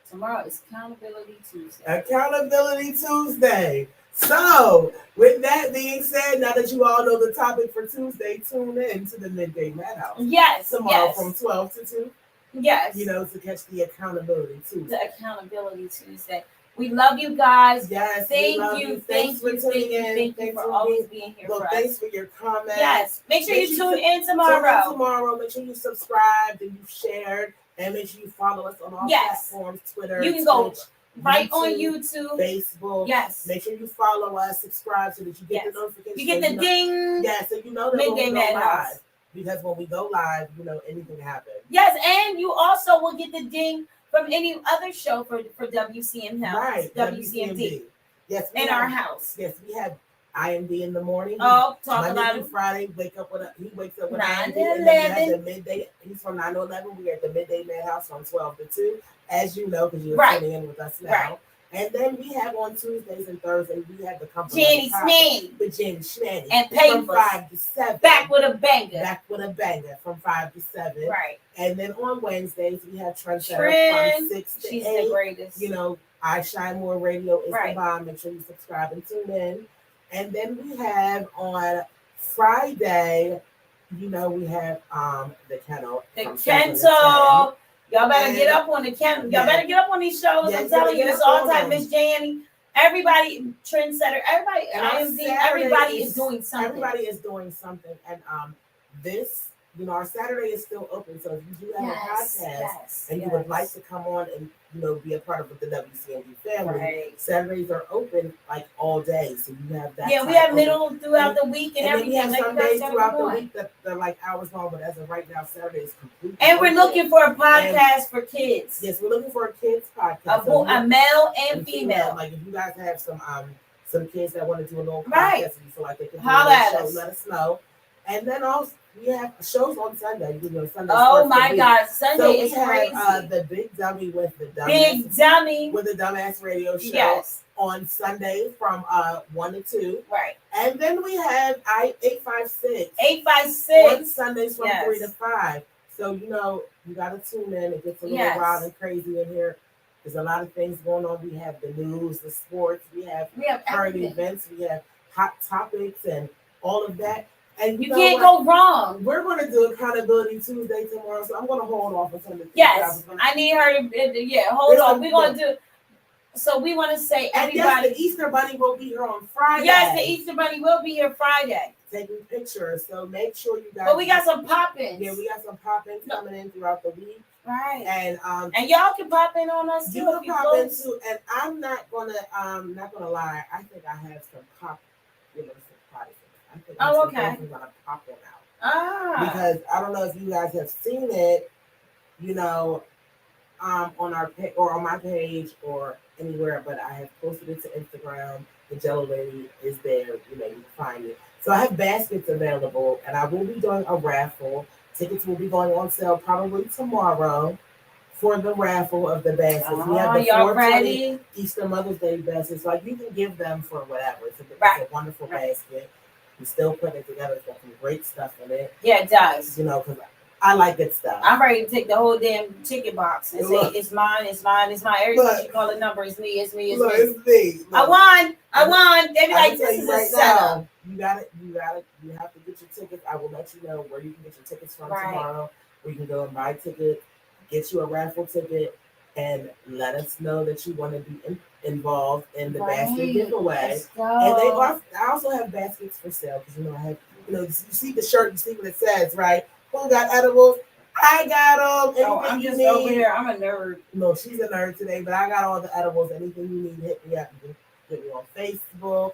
Tomorrow is Accountability Tuesday. Accountability Tuesday. So, with that being said, now that you all know the topic for Tuesday, tune in to the Midday Madhouse. Yes. Tomorrow from 12 to 2. Yes. You know, to catch the Accountability Tuesday. The Accountability Tuesday. We love you guys. Yes. Thank you. Thanks for tuning in. Thank you for always being here for us. Thanks for your comments. Yes. Make sure you tune in tomorrow. Make sure you subscribed and you shared. And make sure you follow us on all platforms, Twitter, you can Twitch, go right on YouTube, Facebook. Yes. Make sure you follow us, subscribe so that you get the notification. You get the ding. Yeah, so you know that when we go live. Because when we go live, you know, anything happens. Yes, and you also will get the ding from any other show for WCM House. Right. WCMD. Yes. In our house. Yes, we have IMD in the morning. Oh, talk Monday about through it. Friday, he wakes up with 9 IMD. to And then we have 11. the midday. He's from 9 to 11. We are at the Midday Madhouse from 12 to 2. As you know, because you're tuning in with us now. Right. And then we have on Tuesdays and Thursdays, we have the company Jenny Smanny. with Jenny Smanny. And Papers. From 5 to 7. Back with a banger. From 5 to 7. Right. And then on Wednesdays, we have Trendsetter from 6 to 8. She's the greatest. You know, I Shine More Radio is the bomb. Make sure you subscribe and tune in. And then we have on Friday, you know, we have the Kennel. The Kennel. Y'all better get up on the Kennel. Y'all better get up on these shows. I'm telling you, it's all time. Miss Janny. Everybody, Trendsetter, everybody, IMD, everybody is doing something. Everybody is doing something. And this, you know, our Saturday is still open. So if you do have a podcast and you would like to come on and, you know, be a part of the WCMD family, Saturdays are open like all day. So you have that. Yeah, we have middle throughout the week and everything. We have some days throughout the week that they're like hours long, but as of right now, Saturday is completely And we're looking for a podcast for kids. Yes, we're looking for a kids podcast. A male and female. Like if you guys have some kids that want to do a little podcast and you feel like they can do a show, let us know. And then also we have shows on Sunday. You know, Sunday. Oh my God, Sunday is crazy. The Big Dummy with the Dumbass Radio Show. Yes. On Sunday from 1 to 2. Right. And then we have 856. 856 on Sundays from 3 to 5. So you know you gotta tune in. It gets a little wild and crazy in here. There's a lot of things going on. We have the news, the sports, we have current events, we have hot topics and all of that. And you can't go wrong. We're going to do Accountability Tuesday tomorrow, so I'm going to hold off until the I need her to hold on. We're going to do. So we want to say everybody. Yes, the Easter Bunny will be here on Friday. Yes, the Easter Bunny will be here Friday. Taking pictures, so make sure you guys. But we got some pop-ins. Yeah, we got some pop-ins coming in throughout the week. Right. And y'all can pop in on us too. You can pop in too. And I'm not gonna lie. I think I have some pop. You know, I think I'm gonna pop them out. Because I don't know if you guys have seen it, you know, on our or on my page or anywhere, but I have posted it to Instagram. The Jellolady is there. You know, you can find it. So I have baskets available, and I will be doing a raffle. Tickets will be going on sale probably tomorrow for the raffle of the baskets. We have the 420 Easter Mother's Day baskets. Like you can give them for whatever. It's a wonderful basket. We still putting it together. It's got some great stuff in it. Yeah, it does. You know, because I like good stuff. I'm ready to take the whole damn ticket box and say it's mine, it's mine, it's mine. Every time you call a number, it's me, it's me, it's me. It's me. I won. They be like, this is a setup. You have to get your tickets. I will let you know where you can get your tickets from tomorrow. Or you can go and buy a ticket, get you a raffle ticket, and let us know that you want to be involved in the basket giveaway. And I also have baskets for sale because I have, you see the shirt, you see what it says, right? Who got edibles? I got I'm just over here. I'm a nerd. No, she's a nerd today, but I got all the edibles. Anything you need, hit me up. You can get me on Facebook,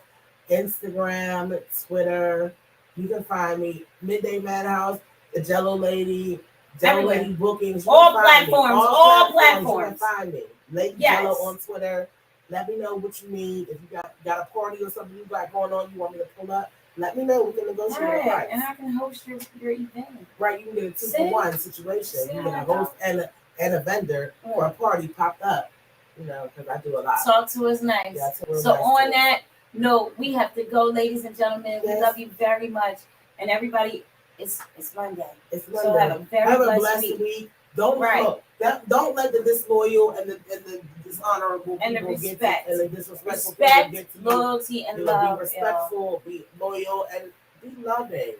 Instagram, Twitter. You can find me Midday Madhouse, the Jellolady, Jellolady bookings. All platforms. All platforms. You can find me. Lady Jello on Twitter. Let me know what you need. If you got a party or something you got going on, you want me to pull up, let me know. We can negotiate a price. And I can host your event. Right, you can get a 2-for-1 situation. You get a host and a vendor for a party popped up. You know, because I do a lot. Talk to us nice. Yeah, so nice on that note, we have to go, ladies and gentlemen. We love you very much, and everybody. It's Monday. It's Monday. So have a very blessed week. Don't don't let the disloyal and the dishonorable and the respect and the disrespectful respect, loyalty, and love. Be respectful, be loyal, and be loving.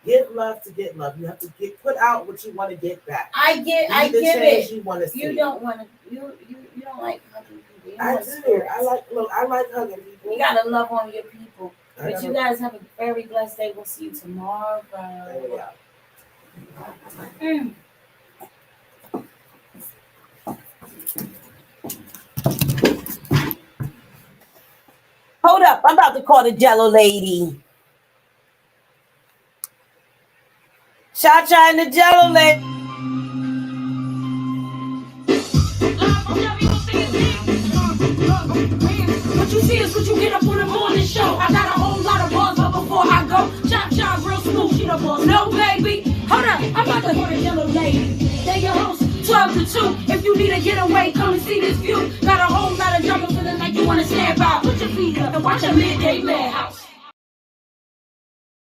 Give love to get love. You have to put out what you want to get back. I give it. You want to see. You don't want to. You don't like hugging people. I do. I like hugging people. You gotta love on your people. But you guys have a very blessed day. We'll see you tomorrow. Hold up, I'm about to call the Jellolady. Cha-Cha and the Jellolady. What you see is what you get up on the morning show. I got a whole lot of buzz, but before I go, Cha-Cha real smooth, she the boss. No, baby. Hold up, I'm about to call the Jellolady. They your host, 12 to 2. If you need a getaway, come and see this view. Got a whole lot of drama feeling like you want to stand by. Put your feet up and watch a Midday Madhouse.